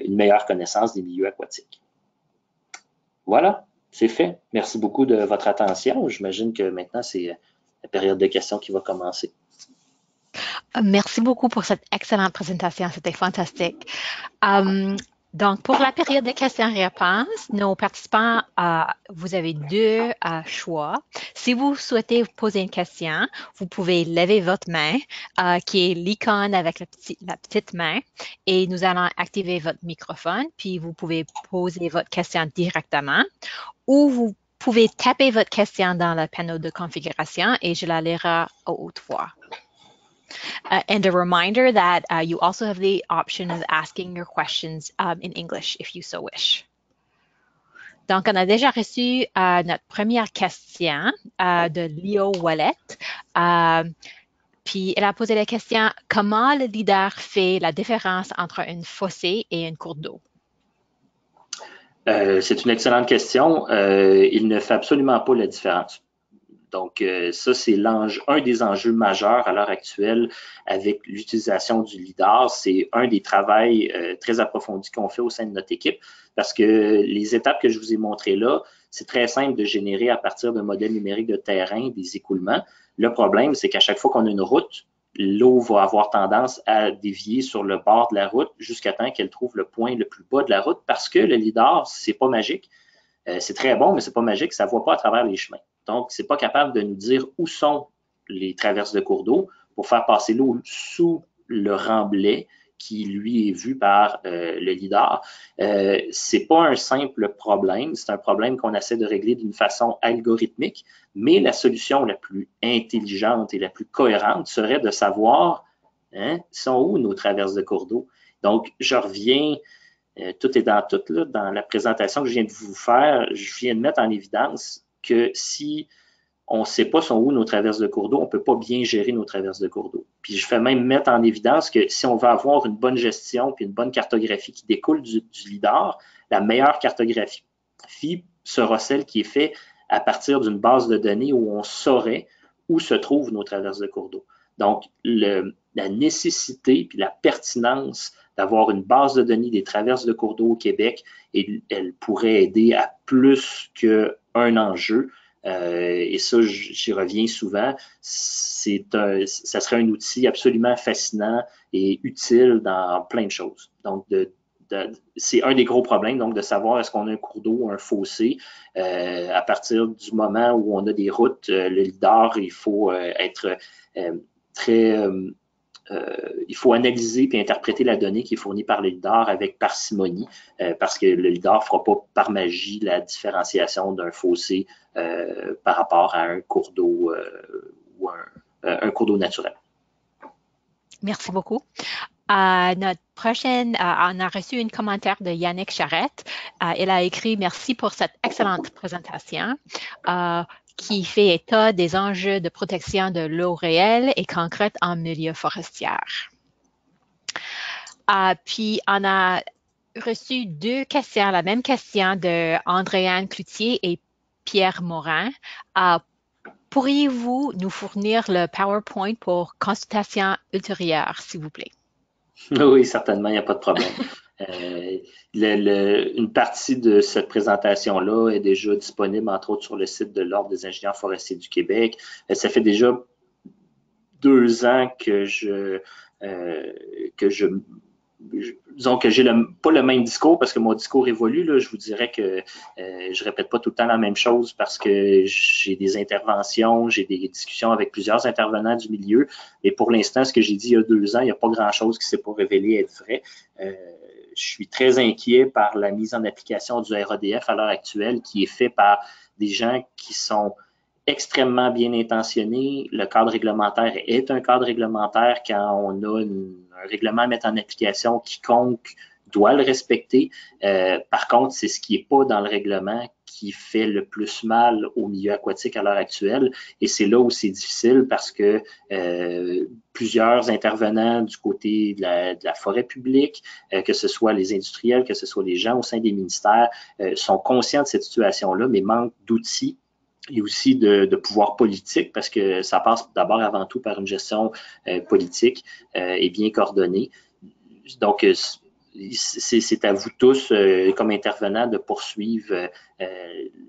une meilleure connaissance des milieux aquatiques. Voilà, c'est fait. Merci beaucoup de votre attention. J'imagine que maintenant, c'est la période de questions qui va commencer. Merci beaucoup pour cette excellente présentation. C'était fantastique. Donc, pour la période de questions-réponses, nos participants, vous avez deux choix. Si vous souhaitez poser une question, vous pouvez lever votre main, qui est l'icône avec la petite main, et nous allons activer votre microphone, puis vous pouvez poser votre question directement, ou vous pouvez taper votre question dans le panneau de configuration et je la lirai à haute voix. And a reminder that you also have the option of asking your questions in English if you so wish. Donc, on a déjà reçu notre première question de Leo Wallet. Puis, elle a posé la question, comment le LIDAR fait la différence entre une fossé et une course d'eau? C'est une excellente question. Il ne fait absolument pas la différence. Donc, ça, c'est un des enjeux majeurs à l'heure actuelle avec l'utilisation du LIDAR. C'est un des travaux très approfondis qu'on fait au sein de notre équipe parce que les étapes que je vous ai montrées là, c'est très simple de générer à partir d'un modèle numérique de terrain des écoulements. Le problème, c'est qu'à chaque fois qu'on a une route, l'eau va avoir tendance à dévier sur le bord de la route jusqu'à temps qu'elle trouve le point le plus bas de la route parce que le LIDAR, c'est pas magique. C'est très bon, mais c'est pas magique, ça ne voit pas à travers les chemins. Donc, c'est pas capable de nous dire où sont les traverses de cours d'eau pour faire passer l'eau sous le remblai qui, lui, est vu par le LIDAR. C'est pas un simple problème, c'est un problème qu'on essaie de régler d'une façon algorithmique, mais la solution la plus intelligente et la plus cohérente serait de savoir sont où nos traverses de cours d'eau. Donc, je reviens... tout est dans tout. Là, dans la présentation que je viens de vous faire, je viens de mettre en évidence que si on ne sait pas sont où nos traverses de cours d'eau, on ne peut pas bien gérer nos traverses de cours d'eau. Puis je fais même mettre en évidence que si on veut avoir une bonne gestion puis une bonne cartographie qui découle du LIDAR, la meilleure cartographie sera celle qui est faite à partir d'une base de données où on saurait où se trouvent nos traverses de cours d'eau. Donc, la nécessité puis la pertinence d'avoir une base de données des traverses de cours d'eau au Québec, elle pourrait aider à plus qu'un enjeu. Et ça, j'y reviens souvent. Ça serait un outil absolument fascinant et utile dans plein de choses. Donc, c'est un des gros problèmes, donc de savoir est-ce qu'on a un cours d'eau ou un fossé. À partir du moment où on a des routes, le LIDAR, il faut être il faut analyser et interpréter la donnée qui est fournie par le LIDAR avec parcimonie, parce que le LIDAR ne fera pas par magie la différenciation d'un fossé par rapport à un cours d'eau ou un cours d'eau naturel. Merci beaucoup. Notre prochaine, on a reçu un commentaire de Yannick Charette. Elle a écrit « Merci pour cette excellente présentation qui fait état des enjeux de protection de l'eau réelle et concrète en milieu forestier. » Puis, on a reçu deux questions, la même question de Andréane Cloutier et Pierre Morin. Pourriez-vous nous fournir le PowerPoint pour consultation ultérieure, s'il vous plaît? Oui, certainement, il n'y a pas de problème. Une partie de cette présentation-là est déjà disponible, entre autres, sur le site de l'Ordre des ingénieurs forestiers du Québec. Ça fait déjà 2 ans que disons que j'ai pas le même discours parce que mon discours évolue. Là. Je vous dirais que je répète pas tout le temps la même chose parce que j'ai des interventions, j'ai des discussions avec plusieurs intervenants du milieu. Et pour l'instant, ce que j'ai dit il y a 2 ans, il n'y a pas grand-chose qui s'est pas révélé être vrai. Je suis très inquiet par la mise en application du RADF à l'heure actuelle qui est fait par des gens qui sont extrêmement bien intentionné. Le cadre réglementaire est un cadre réglementaire quand on a un règlement à mettre en application, quiconque doit le respecter. Par contre, c'est ce qui n'est pas dans le règlement qui fait le plus mal au milieu aquatique à l'heure actuelle. Et c'est là où c'est difficile parce que plusieurs intervenants du côté de la forêt publique, que ce soit les industriels, que ce soit les gens au sein des ministères, sont conscients de cette situation-là, mais manquent d'outils et aussi de pouvoir politique, parce que ça passe d'abord avant tout par une gestion politique et bien coordonnée. Donc, c'est à vous tous, comme intervenants, de poursuivre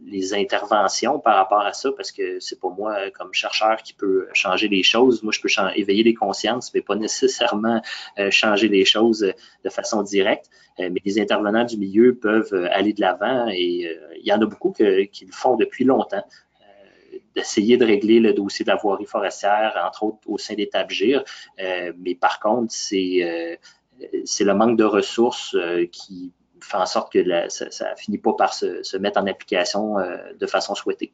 les interventions par rapport à ça, parce que c'est pas moi, comme chercheur, qui peut changer les choses. Moi, je peux éveiller les consciences, mais pas nécessairement changer les choses de façon directe. Mais les intervenants du milieu peuvent aller de l'avant et il y en a beaucoup qui le font depuis longtemps. D'essayer de régler le dossier de la voirie forestière, entre autres au sein des TABGIR. Mais par contre, c'est le manque de ressources qui fait en sorte que ça finit pas par se mettre en application de façon souhaitée.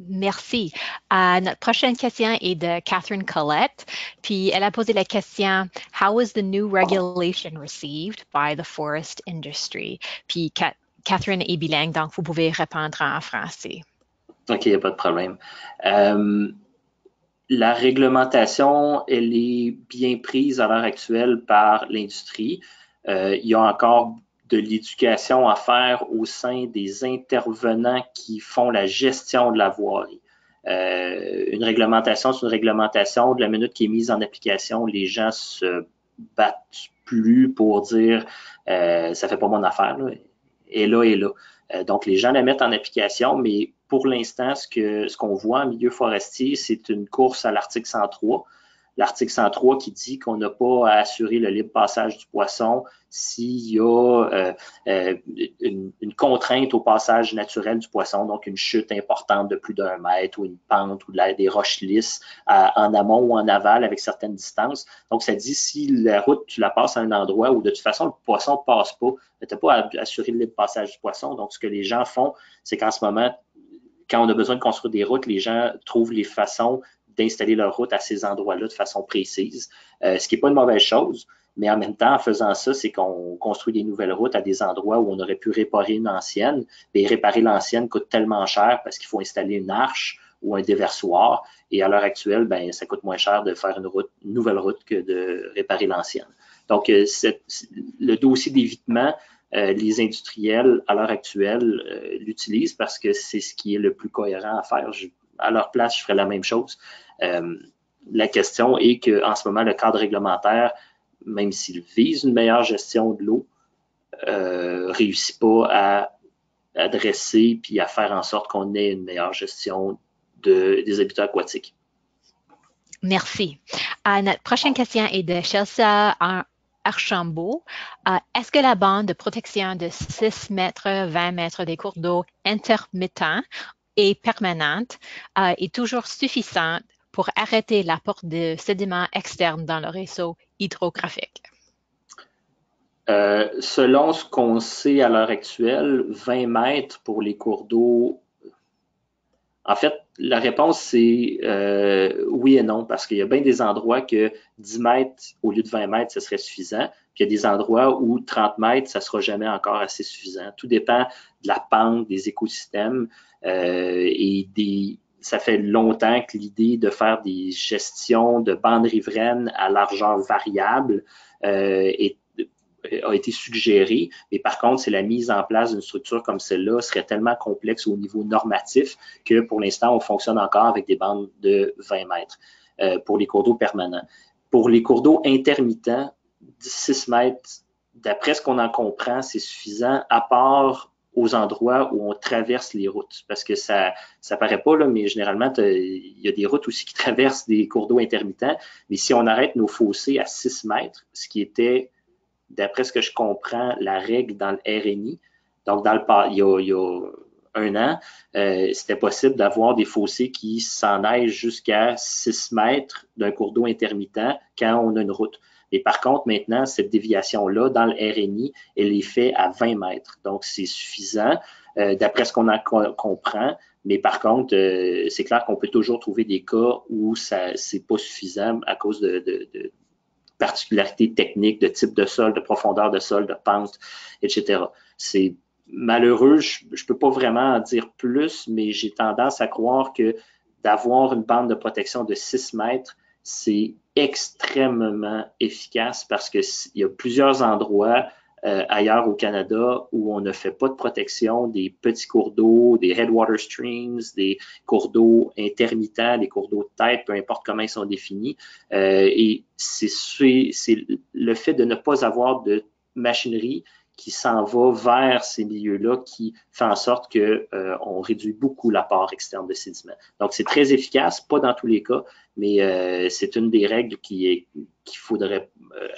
Merci. Notre prochaine question est de Catherine Collette. Puis elle a posé la question « How was the new regulation received by the forest industry? » Puis Catherine est bilingue, donc vous pouvez répondre en français. OK, il n'y a pas de problème. La réglementation, elle est bien prise à l'heure actuelle par l'industrie. Il y a encore de l'éducation à faire au sein des intervenants qui font la gestion de la voirie. Une réglementation, c'est une réglementation. De la minute qui est mise en application, les gens se battent plus pour dire ça fait pas mon affaire, là. Et là. Donc, les gens la mettent en application, mais pour l'instant, ce qu'on voit en milieu forestier, c'est une course à l'article 103. L'article 103 qui dit qu'on n'a pas à assurer le libre passage du poisson s'il y a une contrainte au passage naturel du poisson, donc une chute importante de plus d'1 mètre ou une pente ou des roches lisses en amont ou en aval avec certaines distances. Donc, ça dit si la route, tu la passes à un endroit où de toute façon, le poisson ne passe pas, tu n'as pas à assurer le libre passage du poisson. Donc, ce que les gens font, c'est qu'en ce moment, quand on a besoin de construire des routes, les gens trouvent les façons d'installer leur route à ces endroits-là de façon précise, ce qui n'est pas une mauvaise chose. Mais en même temps, en faisant ça, c'est qu'on construit des nouvelles routes à des endroits où on aurait pu réparer une ancienne. Mais réparer l'ancienne coûte tellement cher parce qu'il faut installer une arche ou un déversoir. Et à l'heure actuelle, ben, ça coûte moins cher de faire une nouvelle route que de réparer l'ancienne. Donc, le dossier d'évitement, les industriels, à l'heure actuelle, l'utilisent parce que c'est ce qui est le plus cohérent à faire. À leur place, je ferais la même chose. La question est qu'en ce moment, le cadre réglementaire, même s'il vise une meilleure gestion de l'eau, réussit pas à adresser puis à faire en sorte qu'on ait une meilleure gestion des habitats aquatiques. Merci. Notre prochaine question est de Chelsea Archambault. Est-ce que la bande de protection de 6 mètres, 20 mètres des cours d'eau intermittents et permanente est toujours suffisante pour arrêter l'apport de sédiments externes dans le réseau hydrographique? Selon ce qu'on sait à l'heure actuelle, 20 mètres pour les cours d'eau. En fait, la réponse, c'est oui et non, parce qu'il y a bien des endroits que 10 mètres au lieu de 20 mètres, ce serait suffisant. Puis il y a des endroits où 30 mètres, ça ne sera jamais encore assez suffisant. Tout dépend de la pente, des écosystèmes ça fait longtemps que l'idée de faire des gestions de bandes riveraines à largeur variable a été suggérée, mais par contre, c'est la mise en place d'une structure comme celle-là serait tellement complexe au niveau normatif que pour l'instant, on fonctionne encore avec des bandes de 20 mètres pour les cours d'eau permanents. Pour les cours d'eau intermittents, 6 mètres, d'après ce qu'on en comprend, c'est suffisant, à part aux endroits où on traverse les routes. Parce que ça paraît pas, là, mais généralement, il y a des routes aussi qui traversent des cours d'eau intermittents. Mais si on arrête nos fossés à 6 mètres, ce qui était, d'après ce que je comprends, la règle dans le RNI, donc il y a un an, c'était possible d'avoir des fossés qui s'en aillent jusqu'à 6 mètres d'un cours d'eau intermittent quand on a une route. Et par contre, maintenant, cette déviation-là, dans le RNI, elle est faite à 20 mètres. Donc, c'est suffisant, d'après ce qu'on en comprend. Mais par contre, c'est clair qu'on peut toujours trouver des cas où c'est pas suffisant à cause de particularités techniques, de type de sol, de profondeur de sol, de pente, etc. C'est malheureux, je ne peux pas vraiment en dire plus, mais j'ai tendance à croire que d'avoir une bande de protection de 6 mètres, c'est extrêmement efficace parce qu'il y a plusieurs endroits ailleurs au Canada où on ne fait pas de protection des petits cours d'eau, des headwater streams, des cours d'eau intermittents, des cours d'eau de tête, peu importe comment ils sont définis. Et c'est le fait de ne pas avoir de machinerie qui s'en va vers ces milieux-là qui fait en sorte qu'on réduit beaucoup l'apport externe de sédiments. Donc, c'est très efficace, pas dans tous les cas, mais c'est une des règles qu'il faudrait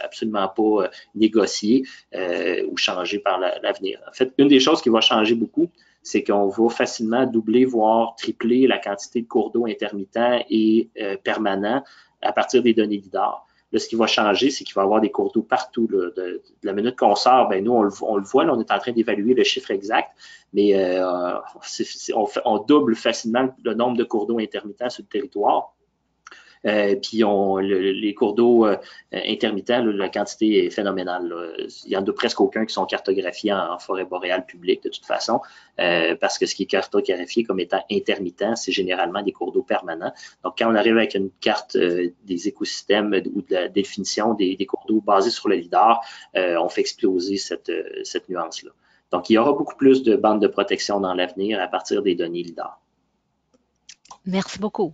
absolument pas négocier ou changer par l'avenir. En fait, une des choses qui va changer beaucoup, c'est qu'on va facilement doubler, voire tripler la quantité de cours d'eau intermittents et permanents à partir des données LIDAR. Là, ce qui va changer, c'est qu'il va y avoir des cours d'eau partout. Là. De la minute qu'on sort, ben nous, on le voit, là, on est en train d'évaluer le chiffre exact, mais on double facilement le nombre de cours d'eau intermittents sur le territoire. Puis les cours d'eau intermittents, là, la quantité est phénoménale. Là. Il n'y en a presque aucun qui sont cartographiés en forêt boréale publique de toute façon, parce que ce qui est cartographié comme étant intermittent, c'est généralement des cours d'eau permanents. Donc, quand on arrive avec une carte des écosystèmes ou de la définition des cours d'eau basée sur le LIDAR, on fait exploser cette nuance-là. Donc, il y aura beaucoup plus de bandes de protection dans l'avenir à partir des données LIDAR. Merci beaucoup.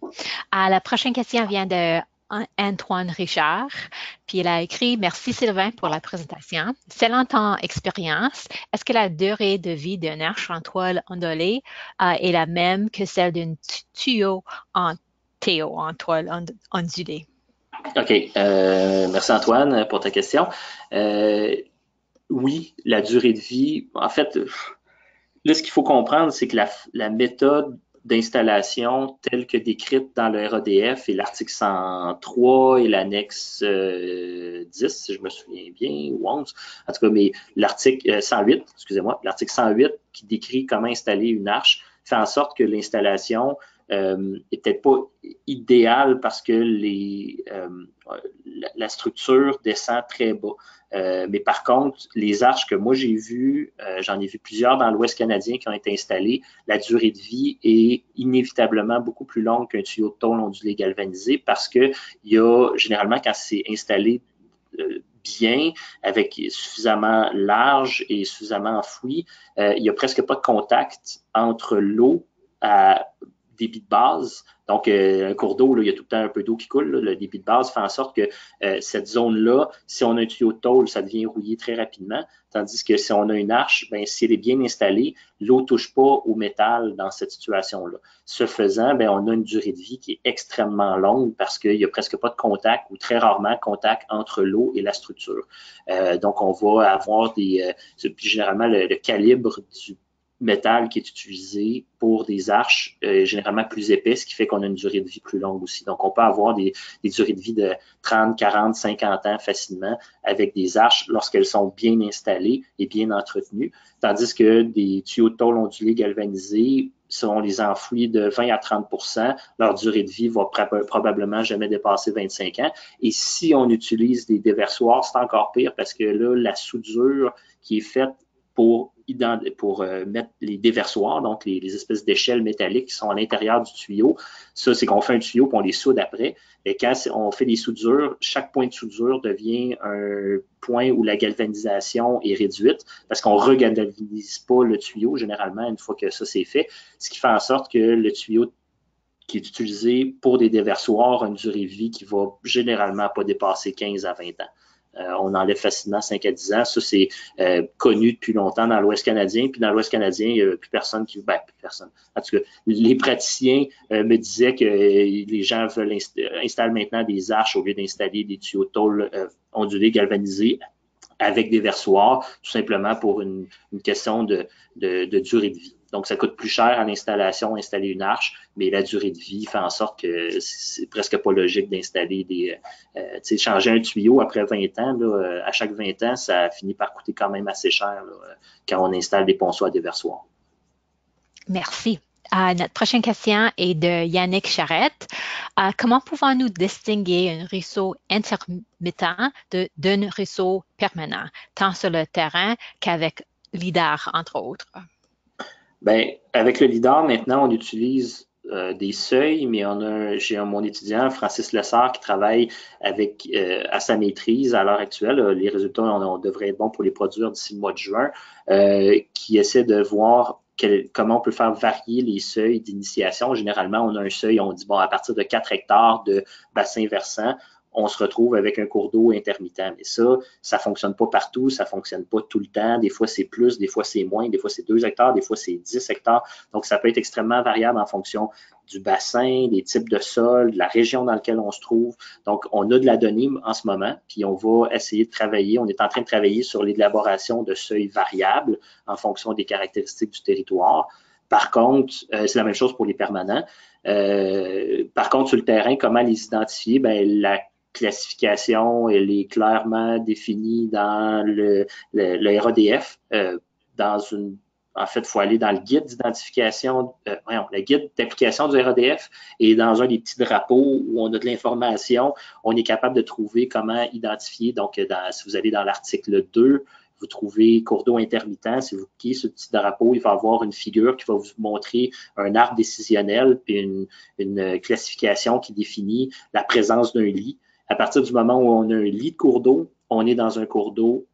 La prochaine question vient de Antoine Richard, puis il a écrit « Merci Sylvain pour la présentation. Selon ton expérience, est-ce que la durée de vie d'une arche en toile ondulée est la même que celle d'un tuyau en toile ondulée? » OK. Merci Antoine pour ta question. Oui, la durée de vie, en fait, là, ce qu'il faut comprendre, c'est que la méthode d'installation telle que décrite dans le RADF et l'article 103 et l'annexe 10, si je me souviens bien, ou 11, en tout cas, mais l'article 108, excusez-moi, l'article 108 qui décrit comment installer une arche fait en sorte que l'installation est peut-être pas idéal parce que la structure descend très bas. Mais par contre, les arches que moi j'ai vues, j'en ai vu plusieurs dans l'Ouest canadien qui ont été installées, la durée de vie est inévitablement beaucoup plus longue qu'un tuyau de tôle ondulé galvanisé parce que il y a généralement quand c'est installé bien, avec suffisamment large et suffisamment enfoui, il n'y a presque pas de contact entre l'eau à débit de base. Donc, un cours d'eau, il y a tout le temps un peu d'eau qui coule. Là, le débit de base fait en sorte que cette zone-là, si on a un tuyau de tôle, ça devient rouillé très rapidement. Tandis que si on a une arche, ben, si elle est bien installée, l'eau ne touche pas au métal dans cette situation-là. Ce faisant, ben, on a une durée de vie qui est extrêmement longue parce qu'il n'y a presque pas de contact ou très rarement contact entre l'eau et la structure. Donc, on va avoir généralement le calibre du métal qui est utilisé pour des arches généralement plus épaisses, ce qui fait qu'on a une durée de vie plus longue aussi. Donc, on peut avoir des durées de vie de 30, 40, 50 ans facilement avec des arches lorsqu'elles sont bien installées et bien entretenues, tandis que des tuyaux de tôle ondulés galvanisés, si on les enfouit de 20 à 30 leur durée de vie va probablement jamais dépasser 25 ans. Et si on utilise des déversoirs, c'est encore pire parce que là, la soudure qui est faite pour mettre les déversoirs, donc les espèces d'échelles métalliques qui sont à l'intérieur du tuyau. Ça, c'est qu'on fait un tuyau puis on les soude après. Et quand on fait des soudures, chaque point de soudure devient un point où la galvanisation est réduite parce qu'on ne regalvanise pas le tuyau généralement une fois que ça c'est fait, ce qui fait en sorte que le tuyau qui est utilisé pour des déversoirs a une durée de vie qui va généralement pas dépasser 15 à 20 ans. On enlève facilement 5 à 10 ans. Ça, c'est connu depuis longtemps dans l'Ouest canadien. Puis dans l'Ouest canadien, il n'y a plus personne qui... Ben, plus personne. En tout cas, les praticiens me disaient que les gens veulent installer maintenant des arches au lieu d'installer des tuyaux de tôle ondulés galvanisés avec des versoirs, tout simplement pour une question de durée de vie. Donc, ça coûte plus cher à l'installation, installer une arche, mais la durée de vie fait en sorte que c'est presque pas logique d'installer changer un tuyau après 20 ans, là, à chaque 20 ans, ça finit par coûter quand même assez cher là, quand on installe des ponceaux à déversoir. Merci. Notre prochaine question est de Yannick Charette. Comment pouvons-nous distinguer un ruisseau intermittent d'un ruisseau permanent, tant sur le terrain qu'avec LIDAR, entre autres? Bien, avec le LIDAR, maintenant, on utilise des seuils, mais j'ai mon étudiant, Francis Lessard, qui travaille à sa maîtrise à l'heure actuelle. Les résultats, on devrait être bons pour les produire d'ici le mois de juin, qui essaie de voir comment on peut faire varier les seuils d'initiation. Généralement, on a un seuil, on dit, bon, à partir de 4 hectares de bassin versant, on se retrouve avec un cours d'eau intermittent. Mais ça fonctionne pas partout, ça fonctionne pas tout le temps. Des fois, c'est plus, des fois, c'est moins, des fois, c'est 2 hectares, des fois, c'est 10 hectares. Donc, ça peut être extrêmement variable en fonction du bassin, des types de sol, de la région dans laquelle on se trouve. Donc, on a de la donnée en ce moment, puis on va essayer de travailler, on est en train de travailler sur l'élaboration de seuils variables en fonction des caractéristiques du territoire. Par contre, c'est la même chose pour les permanents. Par contre, sur le terrain, comment les identifier? Bien, la classification, elle est clairement définie dans le RADF. En fait, il faut aller dans le guide d'identification, le guide d'application du RADF, et dans un des petits drapeaux où on a de l'information, on est capable de trouver comment identifier. Donc, si vous allez dans l'article 2, vous trouvez cours d'eau intermittent. Si vous cliquez sur le petit drapeau, il va y avoir une figure qui va vous montrer un arbre décisionnel puis une classification qui définit la présence d'un lit. À partir du moment où on a un lit de cours d'eau, on est dans un cours d'eau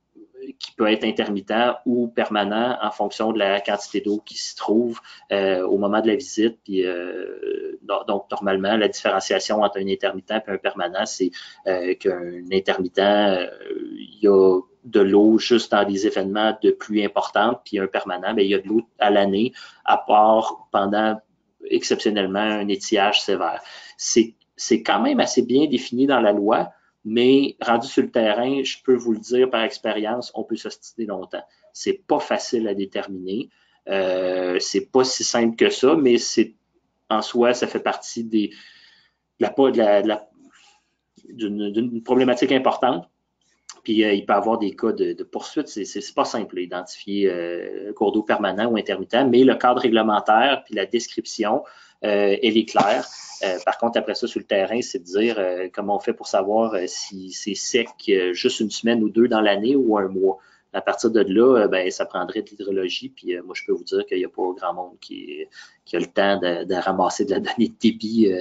qui peut être intermittent ou permanent en fonction de la quantité d'eau qui s'y trouve au moment de la visite. Puis, donc, normalement, la différenciation entre un intermittent et un permanent, c'est qu'un intermittent, il y a de l'eau juste dans des événements de pluie importante, puis un permanent, bien, il y a de l'eau à l'année, à part pendant exceptionnellement un étiage sévère. C'est quand même assez bien défini dans la loi, mais rendu sur le terrain, je peux vous le dire par expérience, on peut s'ostiner longtemps. C'est pas facile à déterminer. C'est pas si simple que ça, mais en soi, ça fait partie d'une problématique importante. Puis il peut y avoir des cas de poursuite. C'est pas simple d'identifier un cours d'eau permanent ou intermittent, mais le cadre réglementaire puis la description, elle est claire. Par contre, après ça, sur le terrain, c'est de dire comment on fait pour savoir si c'est sec juste une semaine ou deux dans l'année ou un mois. À partir de là, ben, ça prendrait de l'hydrologie. Puis moi, je peux vous dire qu'il n'y a pas grand monde qui a le temps de ramasser de la donnée de débit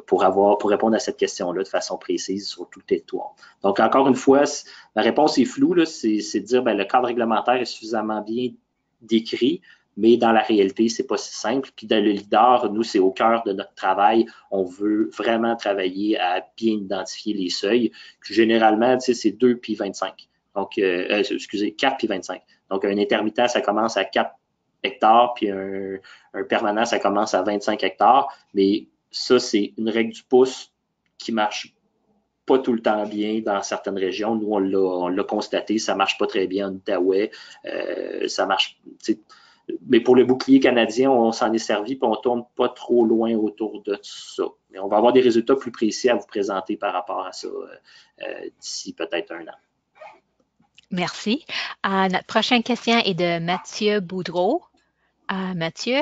pour répondre à cette question-là de façon précise sur tout le territoire. Donc, encore une fois, la réponse est floue, c'est de dire ben, le cadre réglementaire est suffisamment bien décrit, mais dans la réalité, c'est pas si simple. Puis dans le LIDAR, nous, c'est au cœur de notre travail. On veut vraiment travailler à bien identifier les seuils. Généralement, c'est 2 puis 25. Donc, excusez, 4 puis 25. Donc, un intermittent, ça commence à 4 hectares, puis un permanent, ça commence à 25 hectares. Mais ça, c'est une règle du pouce qui marche pas tout le temps bien dans certaines régions. Nous, on l'a constaté, ça marche pas très bien en Outaouais. Ça marche, mais pour le bouclier canadien, on s'en est servi, puis on tourne pas trop loin autour de ça. Mais on va avoir des résultats plus précis à vous présenter par rapport à ça d'ici peut-être un an. Merci. Notre prochaine question est de Mathieu Boudreau. Mathieu?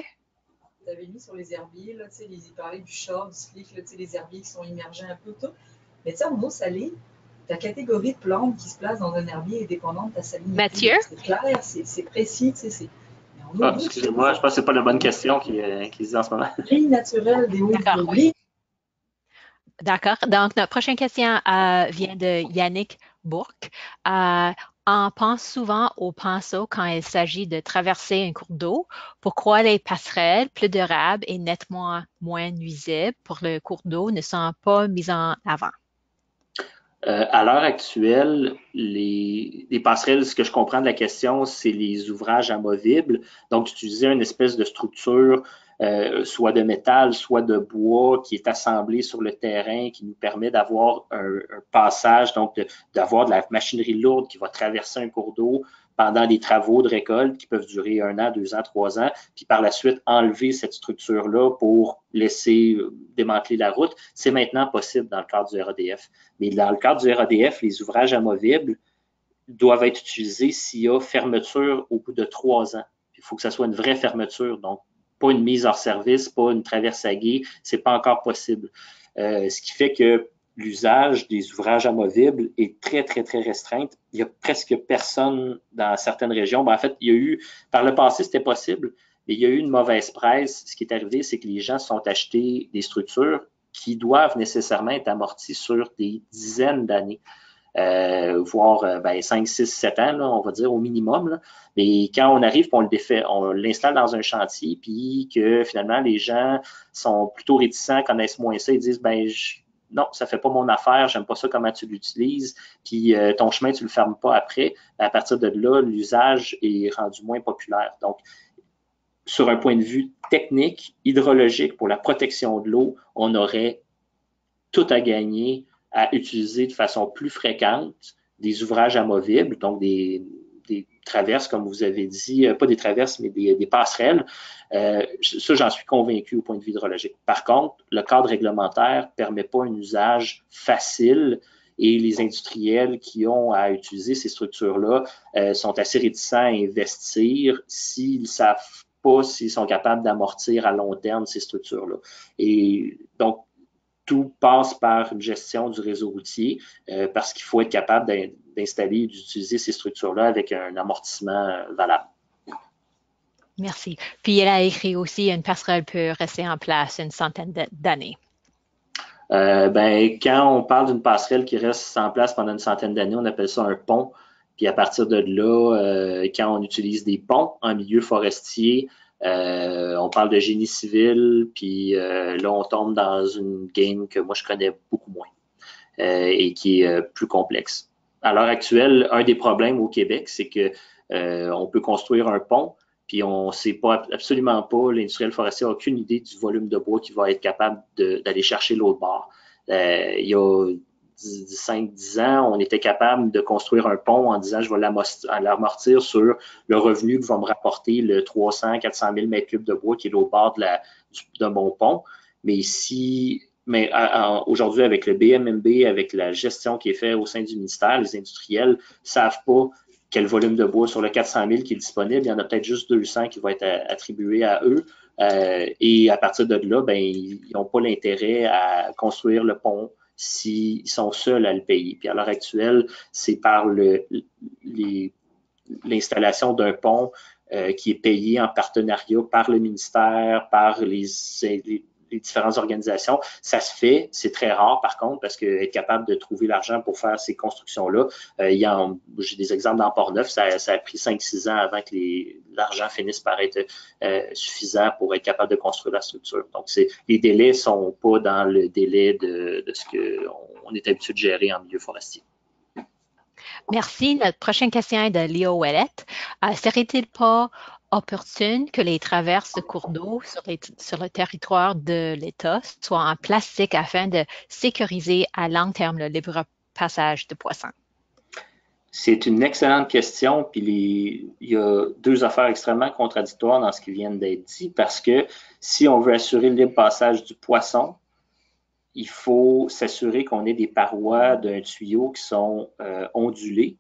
Vous avez mis sur les herbiers, là, il parlait du char, du slick, là, les herbiers qui sont immergés un peu, tout. Mais tu sais, en eau salée, ta catégorie de plantes qui se place dans un herbier est dépendante de ta salinité. Mathieu? C'est clair, c'est précis, tu sais. Excusez-moi, je pense que c'est pas la bonne question qui se dit en ce moment. Grille naturelle des hauts de D'accord. Donc, notre prochaine question vient de Yannick Bourque. On pense souvent au pinceau quand il s'agit de traverser un cours d'eau. Pourquoi les passerelles plus durables et nettement moins nuisibles pour le cours d'eau ne sont pas mises en avant? À l'heure actuelle, les passerelles, ce que je comprends de la question, c'est les ouvrages amovibles. Donc, d'utiliser une espèce de structure, soit de métal, soit de bois, qui est assemblée sur le terrain, qui nous permet d'avoir un passage, donc d'avoir de la machinerie lourde qui va traverser un cours d'eau pendant des travaux de récolte qui peuvent durer 1 an, 2 ans, 3 ans, puis par la suite enlever cette structure-là pour laisser démanteler la route. C'est maintenant possible dans le cadre du RADF. Mais dans le cadre du RADF, les ouvrages amovibles doivent être utilisés s'il y a fermeture au bout de 3 ans. Il faut que ça soit une vraie fermeture, donc pas une mise hors service, pas une traverse à gué, c'est pas encore possible. Ce qui fait que l'usage des ouvrages amovibles est très, très, très restreinte. Il y a presque personne dans certaines régions. En fait, il y a eu, par le passé, c'était possible, mais il y a eu une mauvaise presse. Ce qui est arrivé, c'est que les gens se sont achetés des structures qui doivent nécessairement être amorties sur des dizaines d'années. Voire 5, 6, 7 ans, là, on va dire au minimum. Là. Mais quand on arrive, on le défait, on l'installe dans un chantier, puis que finalement les gens sont plutôt réticents, connaissent moins ça, ils disent non, ça fait pas mon affaire, j'aime pas ça comment tu l'utilises, puis ton chemin, tu le fermes pas après. À partir de là, l'usage est rendu moins populaire. Donc, sur un point de vue technique, hydrologique, pour la protection de l'eau, on aurait tout à gagner à utiliser de façon plus fréquente des ouvrages amovibles, donc des traverses, comme vous avez dit, pas des traverses, mais des passerelles. Ça, j'en suis convaincu au point de vue hydrologique. Par contre, le cadre réglementaire ne permet pas un usage facile et les industriels qui ont à utiliser ces structures-là sont assez réticents à investir s'ils ne savent pas s'ils sont capables d'amortir à long terme ces structures-là. Et donc, tout passe par une gestion du réseau routier parce qu'il faut être capable d'installer et d'utiliser ces structures-là avec un amortissement valable. Merci. Puis, elle a écrit aussi une passerelle peut rester en place une centaine d'années. Quand on parle d'une passerelle qui reste en place pendant une centaine d'années, on appelle ça un pont. Puis à partir de là, quand on utilise des ponts en milieu forestier, on parle de génie civil, puis là, on tombe dans une game que moi, je connais beaucoup moins et qui est plus complexe. À l'heure actuelle, un des problèmes au Québec, c'est que on peut construire un pont, puis on ne sait pas absolument pas, l'industriel forestier n'a aucune idée du volume de bois qu'il va être capable d'aller chercher l'autre bord. Il y a 5-10 ans, on était capable de construire un pont en disant je vais l'amortir sur le revenu que va me rapporter le 300-400 000 mètres cubes de bois qui est au bord de mon pont. Mais si mais aujourd'hui, avec le BMMB, avec la gestion qui est faite au sein du ministère, les industriels ne savent pas quel volume de bois sur le 400 000 qui est disponible. Il y en a peut-être juste 200 qui vont être attribués à eux. Et à partir de là, ben, ils n'ont pas l'intérêt à construire le pont s'ils sont seuls à le payer. Puis à l'heure actuelle, c'est par l'installation d'un pont qui est payé en partenariat par le ministère, par les différentes organisations. Ça se fait, c'est très rare par contre, parce qu'être capable de trouver l'argent pour faire ces constructions-là, j'ai des exemples dans Port-Neuf, ça a pris 5-6 ans avant que l'argent finisse par être suffisant pour être capable de construire la structure. Donc, les délais ne sont pas dans le délai de ce qu'on est habitué de gérer en milieu forestier. Merci. Notre prochaine question est de Léo Ouellette. Serait-il pas opportune que les traverses de cours d'eau sur le territoire de l'État soient en plastique afin de sécuriser à long terme le libre passage de poissons? C'est une excellente question, puis il y a deux affaires extrêmement contradictoires dans ce qui vient d'être dit, parce que si on veut assurer le libre passage du poisson, il faut s'assurer qu'on ait des parois d'un tuyau qui sont ondulées.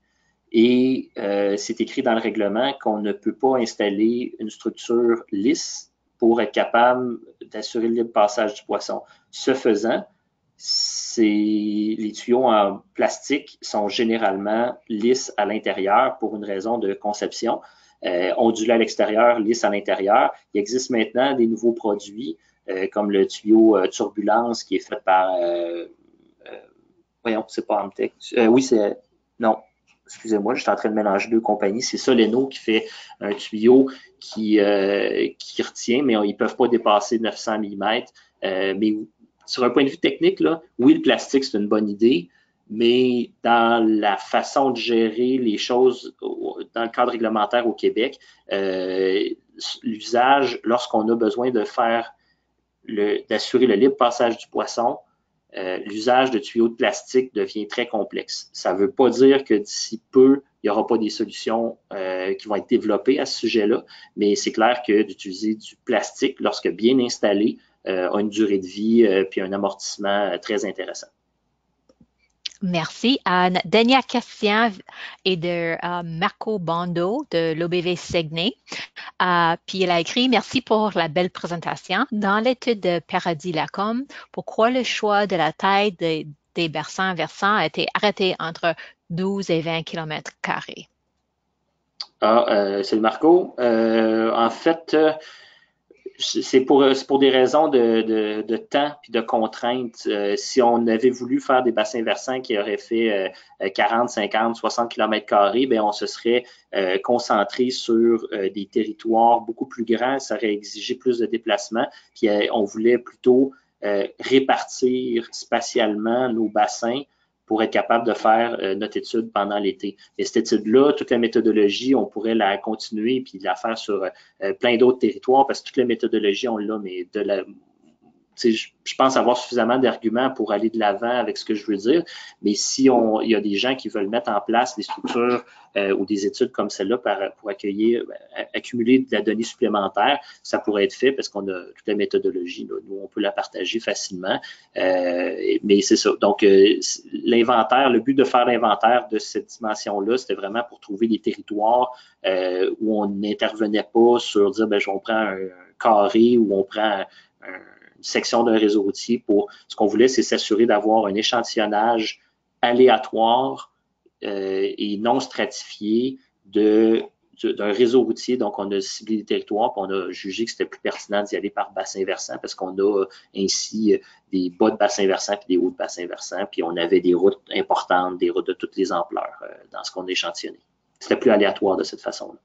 Et c'est écrit dans le règlement qu'on ne peut pas installer une structure lisse pour être capable d'assurer le libre passage du poisson. Ce faisant, les tuyaux en plastique sont généralement lisses à l'intérieur pour une raison de conception. Ondulés à l'extérieur, lisses à l'intérieur. Il existe maintenant des nouveaux produits comme le tuyau Turbulence qui est fait par voyons, c'est pas Amtech. Oui, c'est non. Excusez-moi, je suis en train de mélanger deux compagnies. C'est Soleno qui fait un tuyau qui retient, mais ils ne peuvent pas dépasser 900 mm. Mais sur un point de vue technique, là, oui, le plastique, c'est une bonne idée, mais dans la façon de gérer les choses dans le cadre réglementaire au Québec, l'usage, lorsqu'on a besoin d'assurer le libre passage du poisson, l'usage de tuyaux de plastique devient très complexe. Ça ne veut pas dire que d'ici peu, il n'y aura pas des solutions qui vont être développées à ce sujet-là, mais c'est clair que d'utiliser du plastique, lorsque bien installé, a une durée de vie puis un amortissement très intéressant. Merci. Notre dernière question est de Marco Bando de l'OBV Saguenay. Puis il a écrit « Merci pour la belle présentation. Dans l'étude de Paradis-Lacombe, pourquoi le choix de la taille des bassins versants a été arrêté entre 12 et 20 km²? C'est le Marco. En fait, c'est pour des raisons de temps et de contraintes. Si on avait voulu faire des bassins versants qui auraient fait 40, 50, 60 km², bien, on se serait concentré sur des territoires beaucoup plus grands. Ça aurait exigé plus de déplacements. Puis on voulait plutôt répartir spatialement nos bassins pour être capable de faire notre étude pendant l'été. Et cette étude-là, toute la méthodologie, on pourrait la continuer puis la faire sur plein d'autres territoires parce que toute la méthodologie, on l'a, mais je pense avoir suffisamment d'arguments pour aller de l'avant avec ce que je veux dire, mais si il y a des gens qui veulent mettre en place des structures ou des études comme celle-là pour accumuler de la donnée supplémentaire, ça pourrait être fait parce qu'on a toute la méthodologie. Là. Nous, on peut la partager facilement, mais c'est ça. Donc, le but de faire l'inventaire de cette dimension-là, c'était vraiment pour trouver des territoires où on n'intervenait pas sur dire, on prend un carré ou on prend une section d'un réseau routier. Ce qu'on voulait, c'est s'assurer d'avoir un échantillonnage aléatoire et non stratifié d'un réseau routier. Donc, on a ciblé des territoires, puis on a jugé que c'était plus pertinent d'y aller par bassin versant parce qu'on a ainsi des bas de bassin versant puis des hauts de bassin versant, puis on avait des routes importantes, des routes de toutes les ampleurs dans ce qu'on a échantillonné. C'était plus aléatoire de cette façon-là.